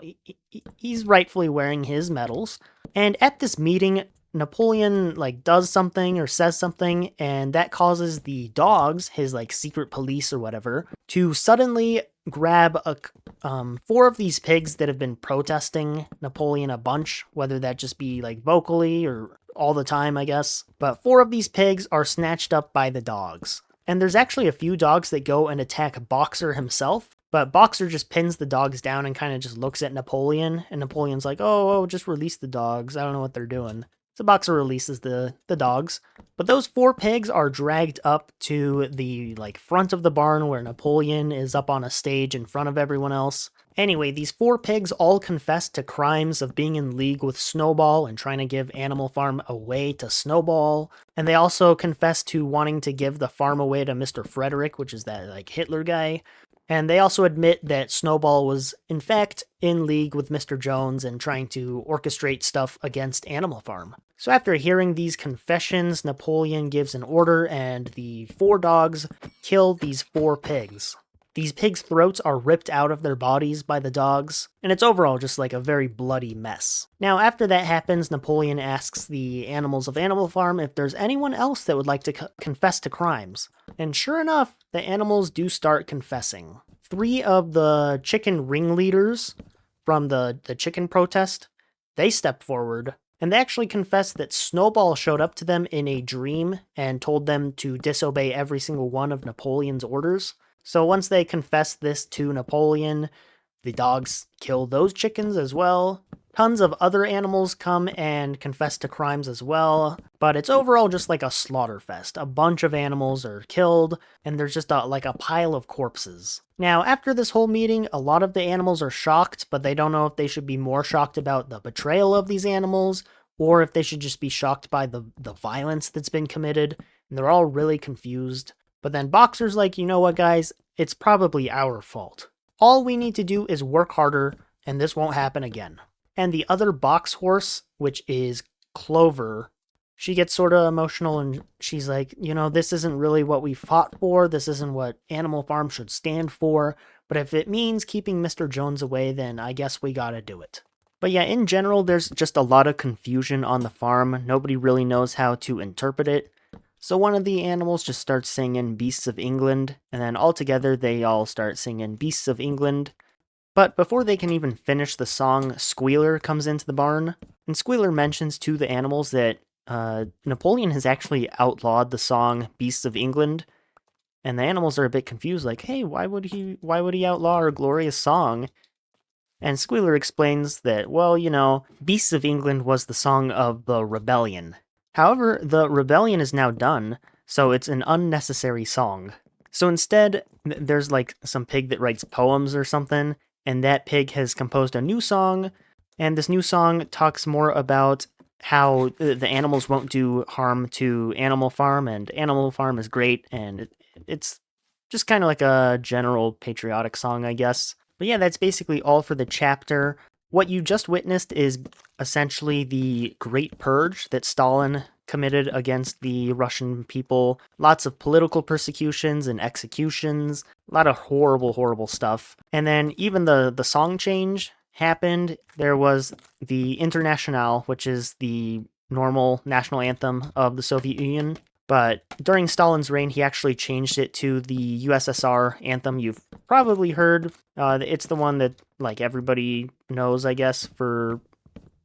he's rightfully wearing his medals. And at this meeting, Napoleon does something or says something, and that causes the dogs, his secret police or whatever, to suddenly grab 4 of these pigs that have been protesting Napoleon a bunch, whether that just be vocally or all the time, I guess. But 4 of these pigs are snatched up by the dogs. And there's actually a few dogs that go and attack Boxer himself, but Boxer just pins the dogs down and kind of just looks at Napoleon, and Napoleon's like, oh, just release the dogs. I don't know what they're doing. So Boxer releases the dogs. But those 4 pigs are dragged up to the front of the barn where Napoleon is up on a stage in front of everyone else. Anyway, these 4 pigs all confess to crimes of being in league with Snowball and trying to give Animal Farm away to Snowball. And they also confess to wanting to give the farm away to Mr. Frederick, which is that Hitler guy. And they also admit that Snowball was, in fact, in league with Mr. Jones and trying to orchestrate stuff against Animal Farm. So after hearing these confessions, Napoleon gives an order and the 4 dogs kill these 4 pigs. These pigs' throats are ripped out of their bodies by the dogs, and it's overall just like a very bloody mess. Now, after that happens, Napoleon asks the animals of Animal Farm if there's anyone else that would like to confess to crimes. And sure enough, the animals do start confessing. 3 of the chicken ringleaders from the chicken protest, they step forward, and they actually confess that Snowball showed up to them in a dream and told them to disobey every single one of Napoleon's orders. So once they confess this to Napoleon, the dogs kill those chickens as well. Tons of other animals come and confess to crimes as well, but it's overall just like a slaughter fest. A bunch of animals are killed, and there's just like a pile of corpses. Now, after this whole meeting, a lot of the animals are shocked, but they don't know if they should be more shocked about the betrayal of these animals, or if they should just be shocked by the violence that's been committed, and they're all really confused. But then Boxer's like, you know what, guys? It's probably our fault. All we need to do is work harder, and this won't happen again. And the other box horse, which is Clover, she gets sort of emotional, and she's like, you know, this isn't really what we fought for. This isn't what Animal Farm should stand for. But if it means keeping Mr. Jones away, then I guess we gotta do it. But yeah, in general, there's just a lot of confusion on the farm. Nobody really knows how to interpret it. So one of the animals just starts singing Beasts of England, and then all together they all start singing Beasts of England. But before they can even finish the song, Squealer comes into the barn, and Squealer mentions to the animals that Napoleon has actually outlawed the song Beasts of England, and the animals are a bit confused, like, hey, why would he outlaw our glorious song? And Squealer explains that, well, you know, Beasts of England was the song of the rebellion. However, the rebellion is now done, so it's an unnecessary song. So instead, there's like some pig that writes poems or something, and that pig has composed a new song, and this new song talks more about how the animals won't do harm to Animal Farm, and Animal Farm is great, and it's just kind of like a general patriotic song, I guess. But yeah, that's basically all for the chapter. What you just witnessed is essentially the Great Purge that Stalin committed against the Russian people. Lots of political persecutions and executions. A lot of horrible, horrible stuff. And then even the song change happened. There was the Internationale, which is the normal national anthem of the Soviet Union. But during Stalin's reign, he actually changed it to the USSR anthem. You've probably heard. It's the one that like everybody knows, I guess, for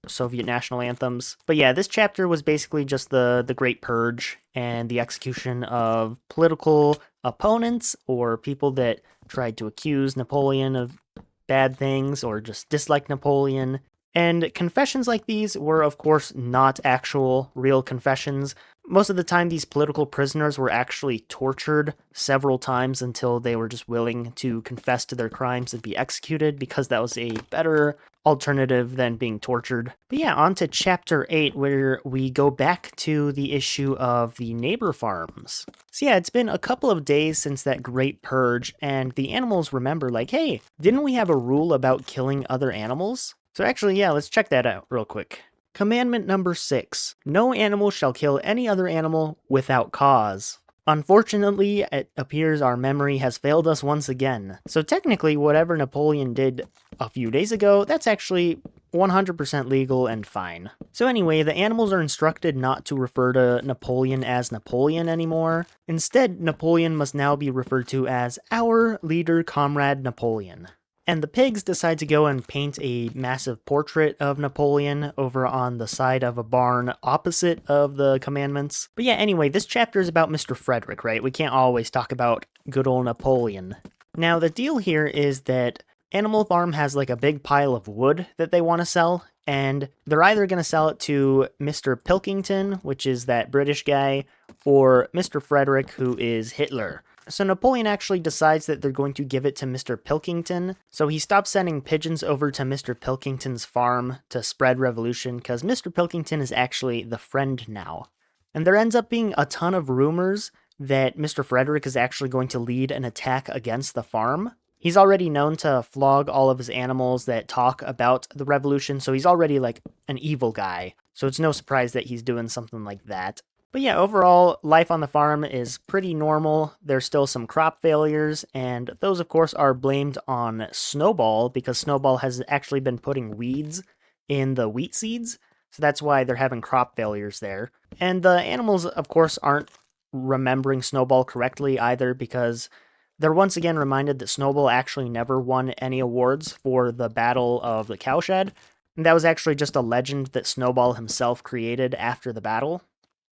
Soviet national anthems. But yeah, this chapter was basically just the Great Purge and the execution of political opponents or people that tried to accuse Napoleon of bad things or just disliked Napoleon. And confessions like these were, of course, not actual real confessions. Most of the time, these political prisoners were actually tortured several times until they were just willing to confess to their crimes and be executed, because that was a better alternative than being tortured. But yeah, on to Chapter 8, where we go back to the issue of the neighbor farms. So yeah, it's been a couple of days since that Great Purge, and the animals remember, like, hey, didn't we have a rule about killing other animals? So actually, yeah, let's check that out real quick. Commandment number 6. No animal shall kill any other animal without cause. Unfortunately, it appears our memory has failed us once again. So technically, whatever Napoleon did a few days ago, that's actually 100% legal and fine. So anyway, the animals are instructed not to refer to Napoleon as Napoleon anymore. Instead, Napoleon must now be referred to as our leader, Comrade Napoleon. And the pigs decide to go and paint a massive portrait of Napoleon over on the side of a barn opposite of the commandments. But yeah, anyway, this chapter is about Mr. Frederick, right? We can't always talk about good old Napoleon. Now, the deal here is that Animal Farm has like a big pile of wood that they want to sell, and they're either going to sell it to Mr. Pilkington, which is that British guy, or Mr. Frederick, who is Hitler. So Napoleon actually decides that they're going to give it to Mr. Pilkington, so he stops sending pigeons over to Mr. Pilkington's farm to spread revolution, because Mr. Pilkington is actually the friend now. And there ends up being a ton of rumors that Mr. Frederick is actually going to lead an attack against the farm. He's already known to flog all of his animals that talk about the revolution, so he's already like an evil guy. So it's no surprise that he's doing something like that. But yeah, overall, life on the farm is pretty normal. There's still some crop failures, and those, of course, are blamed on Snowball, because Snowball has actually been putting weeds in the wheat seeds, so that's why they're having crop failures there. And the animals, of course, aren't remembering Snowball correctly either, because they're once again reminded that Snowball actually never won any awards for the Battle of the Cowshed, and that was actually just a legend that Snowball himself created after the battle.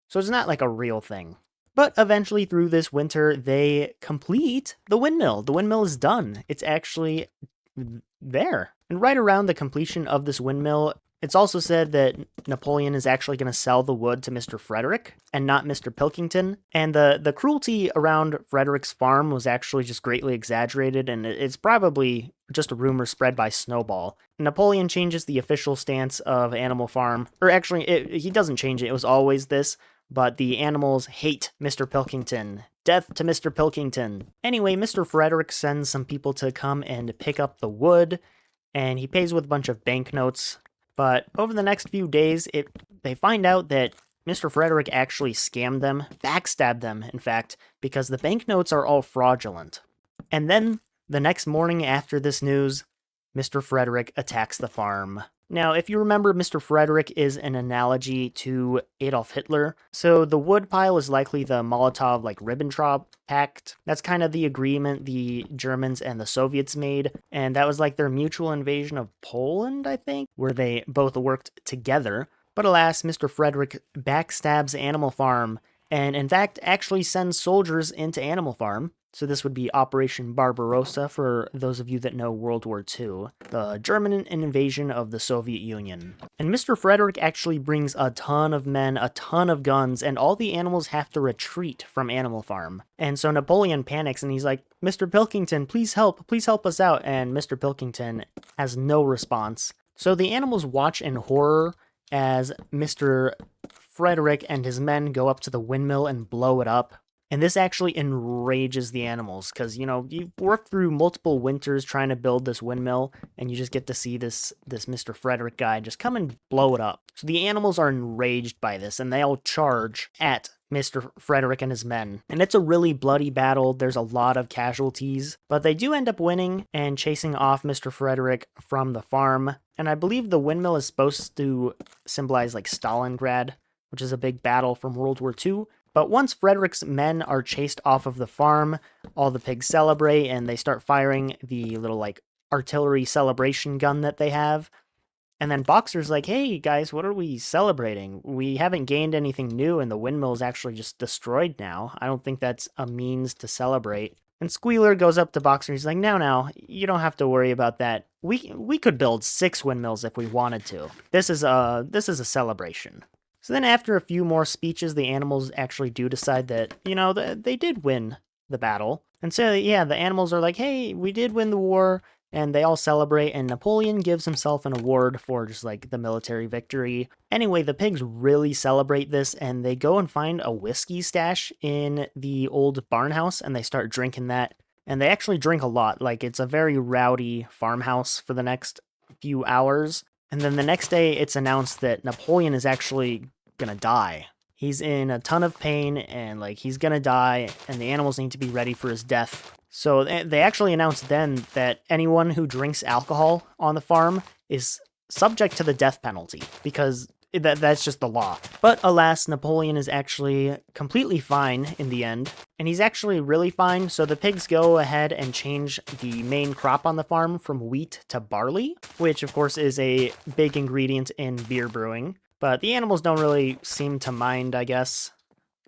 So it's not like a real thing. But eventually through this winter, they complete the windmill. The windmill is done. It's actually there. And right around the completion of this windmill, it's also said that Napoleon is actually going to sell the wood to Mr. Frederick and not Mr. Pilkington. And the cruelty around Frederick's farm was actually just greatly exaggerated, and it's probably just a rumor spread by Snowball. Napoleon changes the official stance of Animal Farm, or actually, he doesn't change it, it was always this, but the animals hate Mr. Pilkington. Death to Mr. Pilkington. Anyway, Mr. Frederick sends some people to come and pick up the wood, and he pays with a bunch of banknotes. But over the next few days, they find out that Mr. Frederick actually scammed them, backstabbed them, in fact, because the banknotes are all fraudulent. And then, the next morning after this news, Mr. Frederick attacks the farm. Now, if you remember, Mr. Frederick is an analogy to Adolf Hitler, so the wood pile is likely the Molotov-Ribbentrop Pact. That's kind of the agreement the Germans and the Soviets made, and that was like their mutual invasion of Poland, I think, where they both worked together. But alas, Mr. Frederick backstabs Animal Farm, and in fact actually sends soldiers into Animal Farm. So this would be Operation Barbarossa for those of you that know World War II, the German invasion of the Soviet Union. And Mr. Frederick actually brings a ton of men, a ton of guns, and all the animals have to retreat from Animal Farm. And so Napoleon panics and he's like, Mr. Pilkington, please help us out. And Mr. Pilkington has no response. So the animals watch in horror as Mr. Frederick and his men go up to the windmill and blow it up. And this actually enrages the animals, because, you know, you work through multiple winters trying to build this windmill, and you just get to see this Mr. Frederick guy just come and blow it up. So the animals are enraged by this, and they all charge at Mr. Frederick and his men. And it's a really bloody battle. There's a lot of casualties, but they do end up winning and chasing off Mr. Frederick from the farm. And I believe the windmill is supposed to symbolize like Stalingrad, which is a big battle from World War II. But once Frederick's men are chased off of the farm, all the pigs celebrate and they start firing the little artillery celebration gun that they have. And then Boxer's like, hey guys, what are we celebrating? We haven't gained anything new and the windmill is actually just destroyed now. I don't think that's a means to celebrate. And Squealer goes up to Boxer, he's like, no, you don't have to worry about that. We could build 6 windmills if we wanted to. This is a celebration. So then after a few more speeches, the animals actually do decide that, you know, they did win the battle. And so, yeah, the animals are like, hey, we did win the war, and they all celebrate, and Napoleon gives himself an award for just, the military victory. Anyway, the pigs really celebrate this, and they go and find a whiskey stash in the old barn house, and they start drinking that. And they actually drink a lot. It's a very rowdy farmhouse for the next few hours. And then the next day, it's announced that Napoleon is actually gonna die. He's in a ton of pain, and, he's gonna die, and the animals need to be ready for his death. So they actually announced then that anyone who drinks alcohol on the farm is subject to the death penalty, because that's just the law. But alas, Napoleon is actually completely fine in the end, and he's actually really fine, so the pigs go ahead and change the main crop on the farm from wheat to barley, which of course is a big ingredient in beer brewing. But the animals don't really seem to mind, I guess.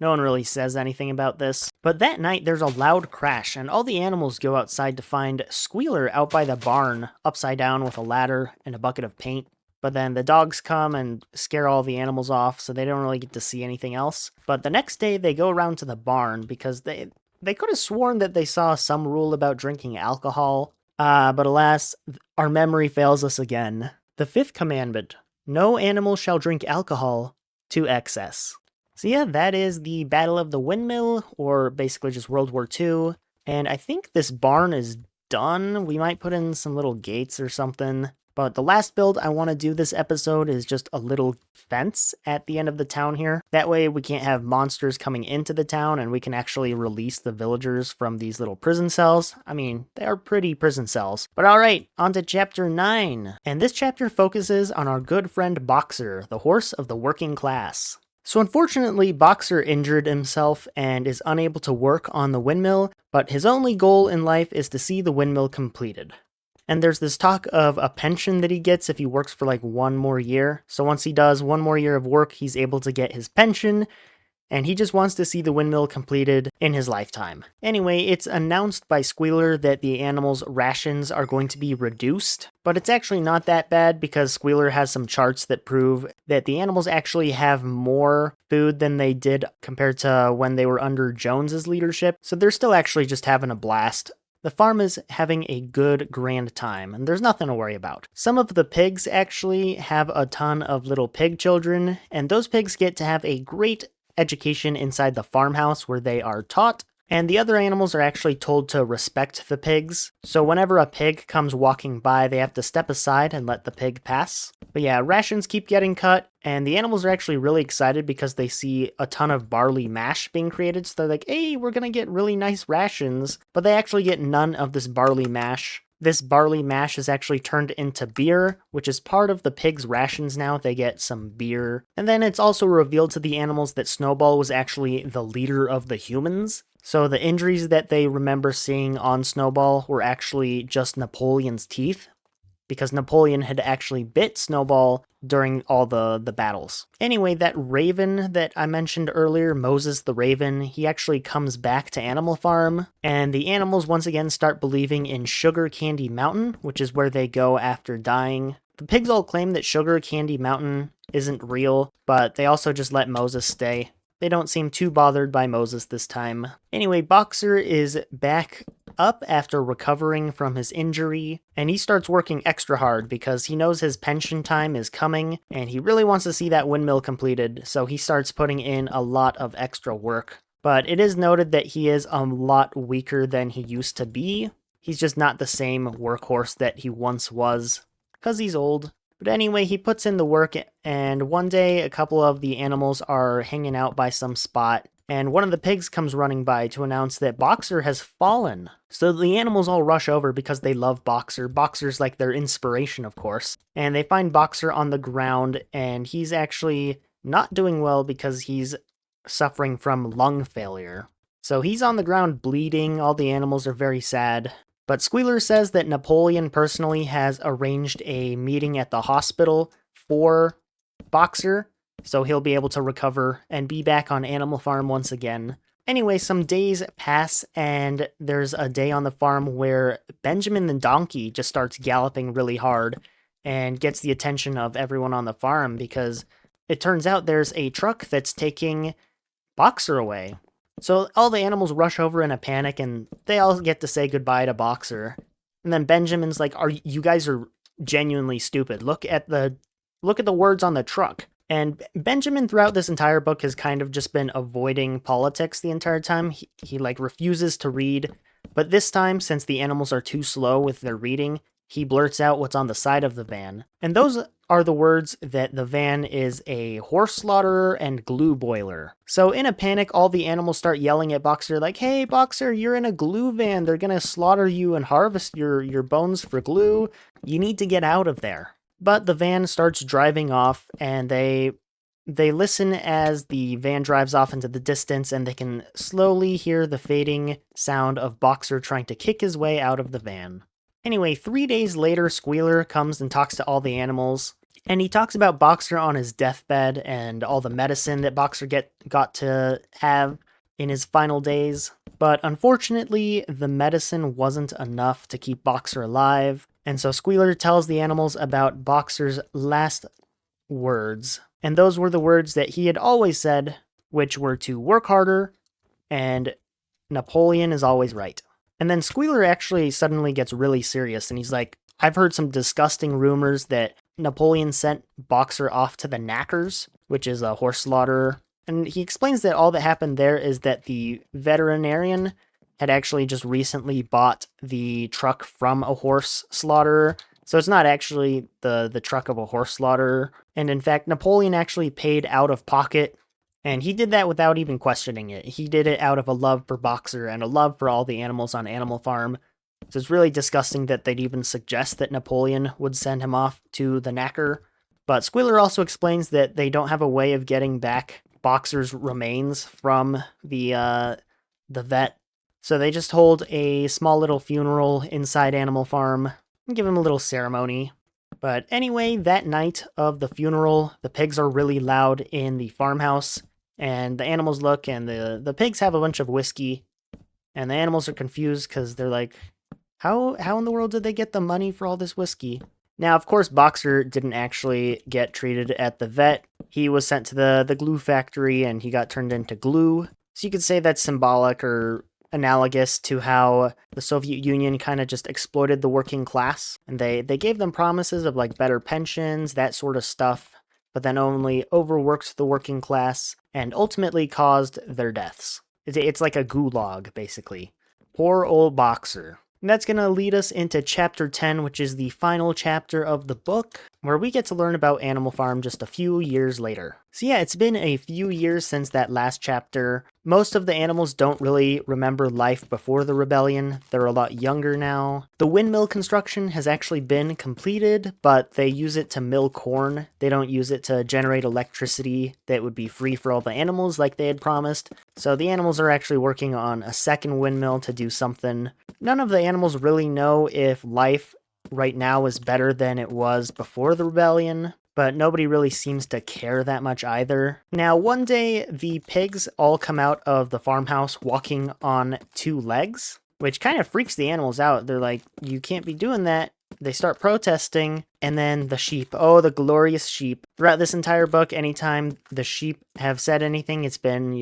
No one really says anything about this. But that night, there's a loud crash, and all the animals go outside to find Squealer out by the barn, upside down with a ladder and a bucket of paint. But then the dogs come and scare all the animals off, so they don't really get to see anything else. But the next day, they go around to the barn, because they could have sworn that they saw some rule about drinking alcohol. But alas, our memory fails us again. The 5th commandment, no animal shall drink alcohol to excess. So yeah, that is the Battle of the Windmill, or basically just World War II. And I think this barn is done. We might put in some little gates or something. But the last build I want to do this episode is just a little fence at the end of the town here. That way we can't have monsters coming into the town and we can actually release the villagers from these little prison cells. I mean, they are pretty prison cells. But alright, on to chapter 9. And this chapter focuses on our good friend Boxer, the horse of the working class. So unfortunately, Boxer injured himself and is unable to work on the windmill, but his only goal in life is to see the windmill completed. And there's this talk of a pension that he gets if he works for like 1 more year. So once he does 1 more year of work, he's able to get his pension, and he just wants to see the windmill completed in his lifetime. Anyway, it's announced by Squealer that the animals' rations are going to be reduced, but it's actually not that bad because Squealer has some charts that prove that the animals actually have more food than they did compared to when they were under Jones's leadership, so they're still actually just having a blast. The farm is having a good grand time, and there's nothing to worry about. Some of the pigs actually have a ton of little pig children, and those pigs get to have a great education inside the farmhouse where they are taught, and the other animals are actually told to respect the pigs. So whenever a pig comes walking by, they have to step aside and let the pig pass. But yeah, rations keep getting cut, and the animals are actually really excited because they see a ton of barley mash being created. So they're like, hey, we're gonna get really nice rations. But they actually get none of this barley mash. This barley mash is actually turned into beer, which is part of the pigs' rations now. They get some beer. And then it's also revealed to the animals that Snowball was actually the leader of the humans. So the injuries that they remember seeing on Snowball were actually just Napoleon's teeth, because Napoleon had actually bit Snowball during all the battles. Anyway, that raven that I mentioned earlier, Moses the Raven, he actually comes back to Animal Farm, and the animals once again start believing in Sugar Candy Mountain, which is where they go after dying. The pigs all claim that Sugar Candy Mountain isn't real, but they also just let Moses stay. They don't seem too bothered by Moses this time. Anyway, Boxer is back up after recovering from his injury, and he starts working extra hard because he knows his pension time is coming, and he really wants to see that windmill completed, so he starts putting in a lot of extra work. But it is noted that he is a lot weaker than he used to be. He's just not the same workhorse that he once was, because he's old. But anyway, he puts in the work, and one day a couple of the animals are hanging out by some spot, and one of the pigs comes running by to announce that Boxer has fallen. So the animals all rush over because they love Boxer. Boxer's like their inspiration, of course. And they find Boxer on the ground, and he's actually not doing well because he's suffering from lung failure. So he's on the ground bleeding. All the animals are very sad. But Squealer says that Napoleon personally has arranged a meeting at the hospital for Boxer, so he'll be able to recover and be back on Animal Farm once again. Anyway, some days pass, and there's a day on the farm where Benjamin the donkey just starts galloping really hard and gets the attention of everyone on the farm because it turns out there's a truck that's taking Boxer away. So all the animals rush over in a panic, and they all get to say goodbye to Boxer. And then Benjamin's like, you guys are genuinely stupid. Look at the words on the truck. And Benjamin throughout this entire book has kind of just been avoiding politics the entire time. He like refuses to read. But this time, since the animals are too slow with their reading, he blurts out what's on the side of the van. And those are the words that the van is a horse slaughterer and glue boiler. So in a panic, all the animals start yelling at Boxer like, hey Boxer, you're in a glue van. They're gonna slaughter you and harvest your bones for glue. You need to get out of there. But the van starts driving off, and they listen as the van drives off into the distance, and they can slowly hear the fading sound of Boxer trying to kick his way out of the van. Anyway, 3 days later, Squealer comes and talks to all the animals, and he talks about Boxer on his deathbed and all the medicine that Boxer got to have in his final days. But unfortunately, the medicine wasn't enough to keep Boxer alive, and so Squealer tells the animals about Boxer's last words, and those were the words that he had always said, which were to work harder, and Napoleon is always right. And then Squealer actually suddenly gets really serious, and he's like, I've heard some disgusting rumors that Napoleon sent Boxer off to the Knackers, which is a horse slaughterer. And he explains that all that happened there is that the veterinarian had actually just recently bought the truck from a horse slaughterer. So it's not actually the truck of a horse slaughterer. And in fact, Napoleon actually paid out of pocket, and he did that without even questioning it. He did it out of a love for Boxer and a love for all the animals on Animal Farm. So it's really disgusting that they'd even suggest that Napoleon would send him off to the knacker. But Squealer also explains that they don't have a way of getting back Boxer's remains from the vet. So they just hold a small little funeral inside Animal Farm and give him a little ceremony. But anyway, that night of the funeral, the pigs are really loud in the farmhouse, and the animals look, and the pigs have a bunch of whiskey, and the animals are confused because they're like, how in the world did they get the money for all this whiskey? Now, of course, Boxer didn't actually get treated at the vet. He was sent to the glue factory, and he got turned into glue. So you could say that's symbolic or analogous to how the Soviet Union kind of just exploited the working class. And they gave them promises of like better pensions, that sort of stuff, but then only overworked the working class and ultimately caused their deaths. It's like a gulag, basically. Poor old Boxer. And that's going to lead us into chapter 10, which is the final chapter of the book, where we get to learn about Animal Farm just a few years later. So yeah, it's been a few years since that last chapter. Most of the animals don't really remember life before the rebellion. They're a lot younger now. The windmill construction has actually been completed, but they use it to mill corn. They don't use it to generate electricity that would be free for all the animals like they had promised. So the animals are actually working on a second windmill to do something. None of the animals really know if life right now is better than it was before the rebellion, but nobody really seems to care that much either. Now, one day, the pigs all come out of the farmhouse walking on two legs, which kind of freaks the animals out. They're like, you can't be doing that. They start protesting, and then the sheep. Oh, the glorious sheep. Throughout this entire book, anytime the sheep have said anything, it's been,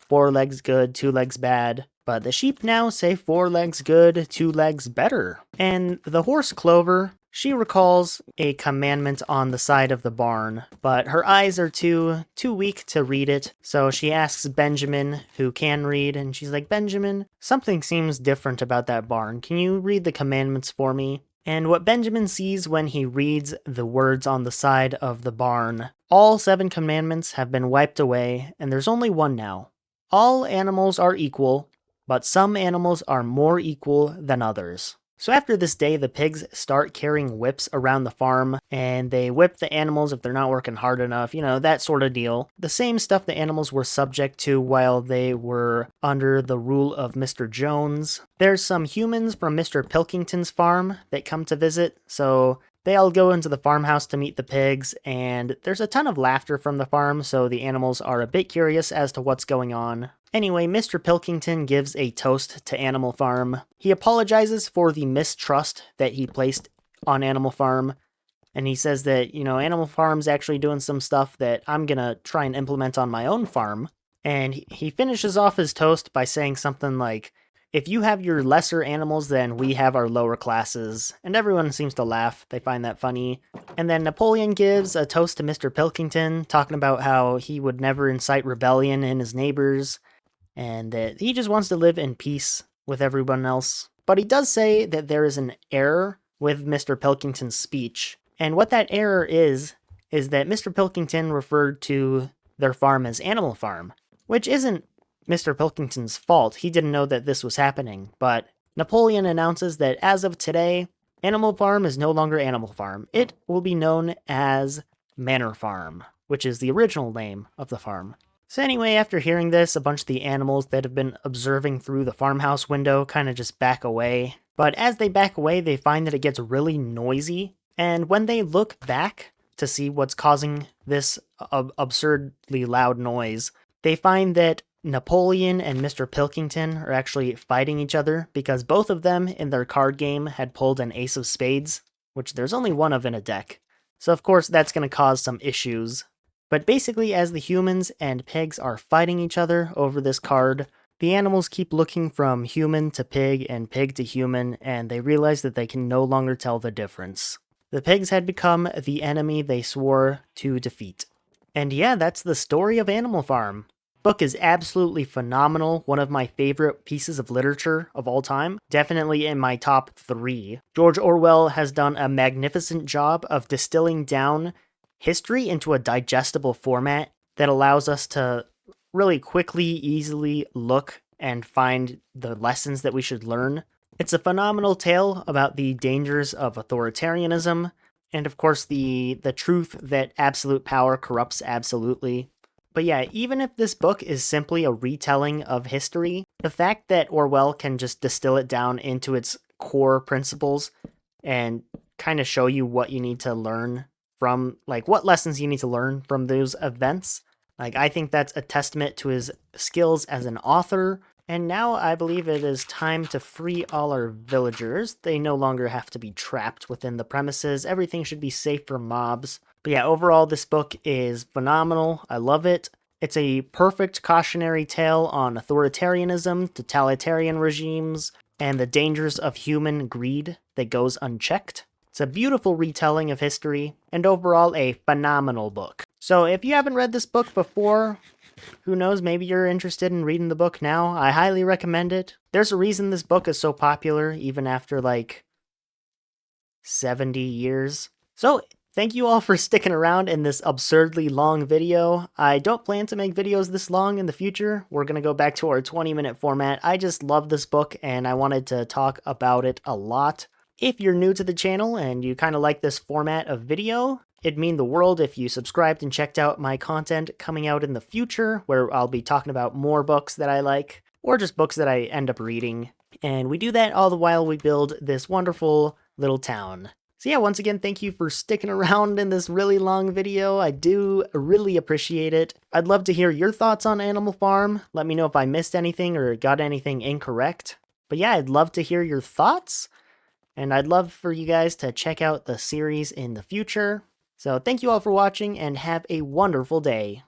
4 legs good, 2 legs bad. But the sheep now say 4 legs good, 2 legs better. And the horse Clover, she recalls a commandment on the side of the barn, but her eyes are too weak to read it. So she asks Benjamin, who can read, and she's like, Benjamin, something seems different about that barn. Can you read the commandments for me? And what Benjamin sees when he reads the words on the side of the barn, all 7 commandments have been wiped away, and there's only one now. All animals are equal, but some animals are more equal than others. So after this day, the pigs start carrying whips around the farm, and they whip the animals if they're not working hard enough, that sort of deal. The same stuff the animals were subject to while they were under the rule of Mr. Jones. There's some humans from Mr. Pilkington's farm that come to visit, so they all go into the farmhouse to meet the pigs, and there's a ton of laughter from the farm, so the animals are a bit curious as to what's going on. Anyway, Mr. Pilkington gives a toast to Animal Farm. He apologizes for the mistrust that he placed on Animal Farm, and he says that, Animal Farm's actually doing some stuff that I'm gonna try and implement on my own farm. And he finishes off his toast by saying something like, if you have your lesser animals, then we have our lower classes. And everyone seems to laugh. They find that funny. And then Napoleon gives a toast to Mr. Pilkington, talking about how he would never incite rebellion in his neighbors, and that he just wants to live in peace with everyone else. But he does say that there is an error with Mr. Pilkington's speech. And what that error is that Mr. Pilkington referred to their farm as Animal Farm, which isn't Mr. Pilkington's fault. He didn't know that this was happening, but Napoleon announces that as of today, Animal Farm is no longer Animal Farm. It will be known as Manor Farm, which is the original name of the farm. So anyway, after hearing this, a bunch of the animals that have been observing through the farmhouse window kind of just back away. But as they back away, they find that it gets really noisy, and when they look back to see what's causing this absurdly loud noise, they find that Napoleon and Mr. Pilkington are actually fighting each other because both of them in their card game had pulled an ace of spades, which there's only one of in a deck. So of course that's going to cause some issues. But basically, as the humans and pigs are fighting each other over this card, the animals keep looking from human to pig and pig to human, and they realize that they can no longer tell the difference. The pigs had become the enemy they swore to defeat. And yeah, that's the story of Animal Farm. Book is absolutely phenomenal, one of my favorite pieces of literature of all time, definitely in my top 3. George Orwell has done a magnificent job of distilling down history into a digestible format that allows us to really quickly, easily look and find the lessons that we should learn. It's a phenomenal tale about the dangers of authoritarianism, and of course the truth that absolute power corrupts absolutely. But yeah, even if this book is simply a retelling of history, the fact that Orwell can just distill it down into its core principles and kind of show you what you need to learn from, like, what lessons you need to learn from those events, like, I think that's a testament to his skills as an author. And now I believe it is time to free all our villagers. They no longer have to be trapped within the premises. Everything should be safe from mobs. But yeah, overall, this book is phenomenal. I love it. It's a perfect cautionary tale on authoritarianism, totalitarian regimes, and the dangers of human greed that goes unchecked. It's a beautiful retelling of history, and overall a phenomenal book. So if you haven't read this book before, who knows, maybe you're interested in reading the book now. I highly recommend it. There's a reason this book is so popular, even after like 70 years. So thank you all for sticking around in this absurdly long video. I don't plan to make videos this long in the future. We're going to go back to our 20-minute format. I just love this book and I wanted to talk about it a lot. If you're new to the channel and you kind of like this format of video, it'd mean the world if you subscribed and checked out my content coming out in the future, where I'll be talking about more books that I like, or just books that I end up reading. And we do that all the while we build this wonderful little town. So yeah, once again, thank you for sticking around in this really long video. I do really appreciate it. I'd love to hear your thoughts on Animal Farm. Let me know if I missed anything or got anything incorrect. But yeah, I'd love to hear your thoughts. And I'd love for you guys to check out the series in the future. So thank you all for watching and have a wonderful day.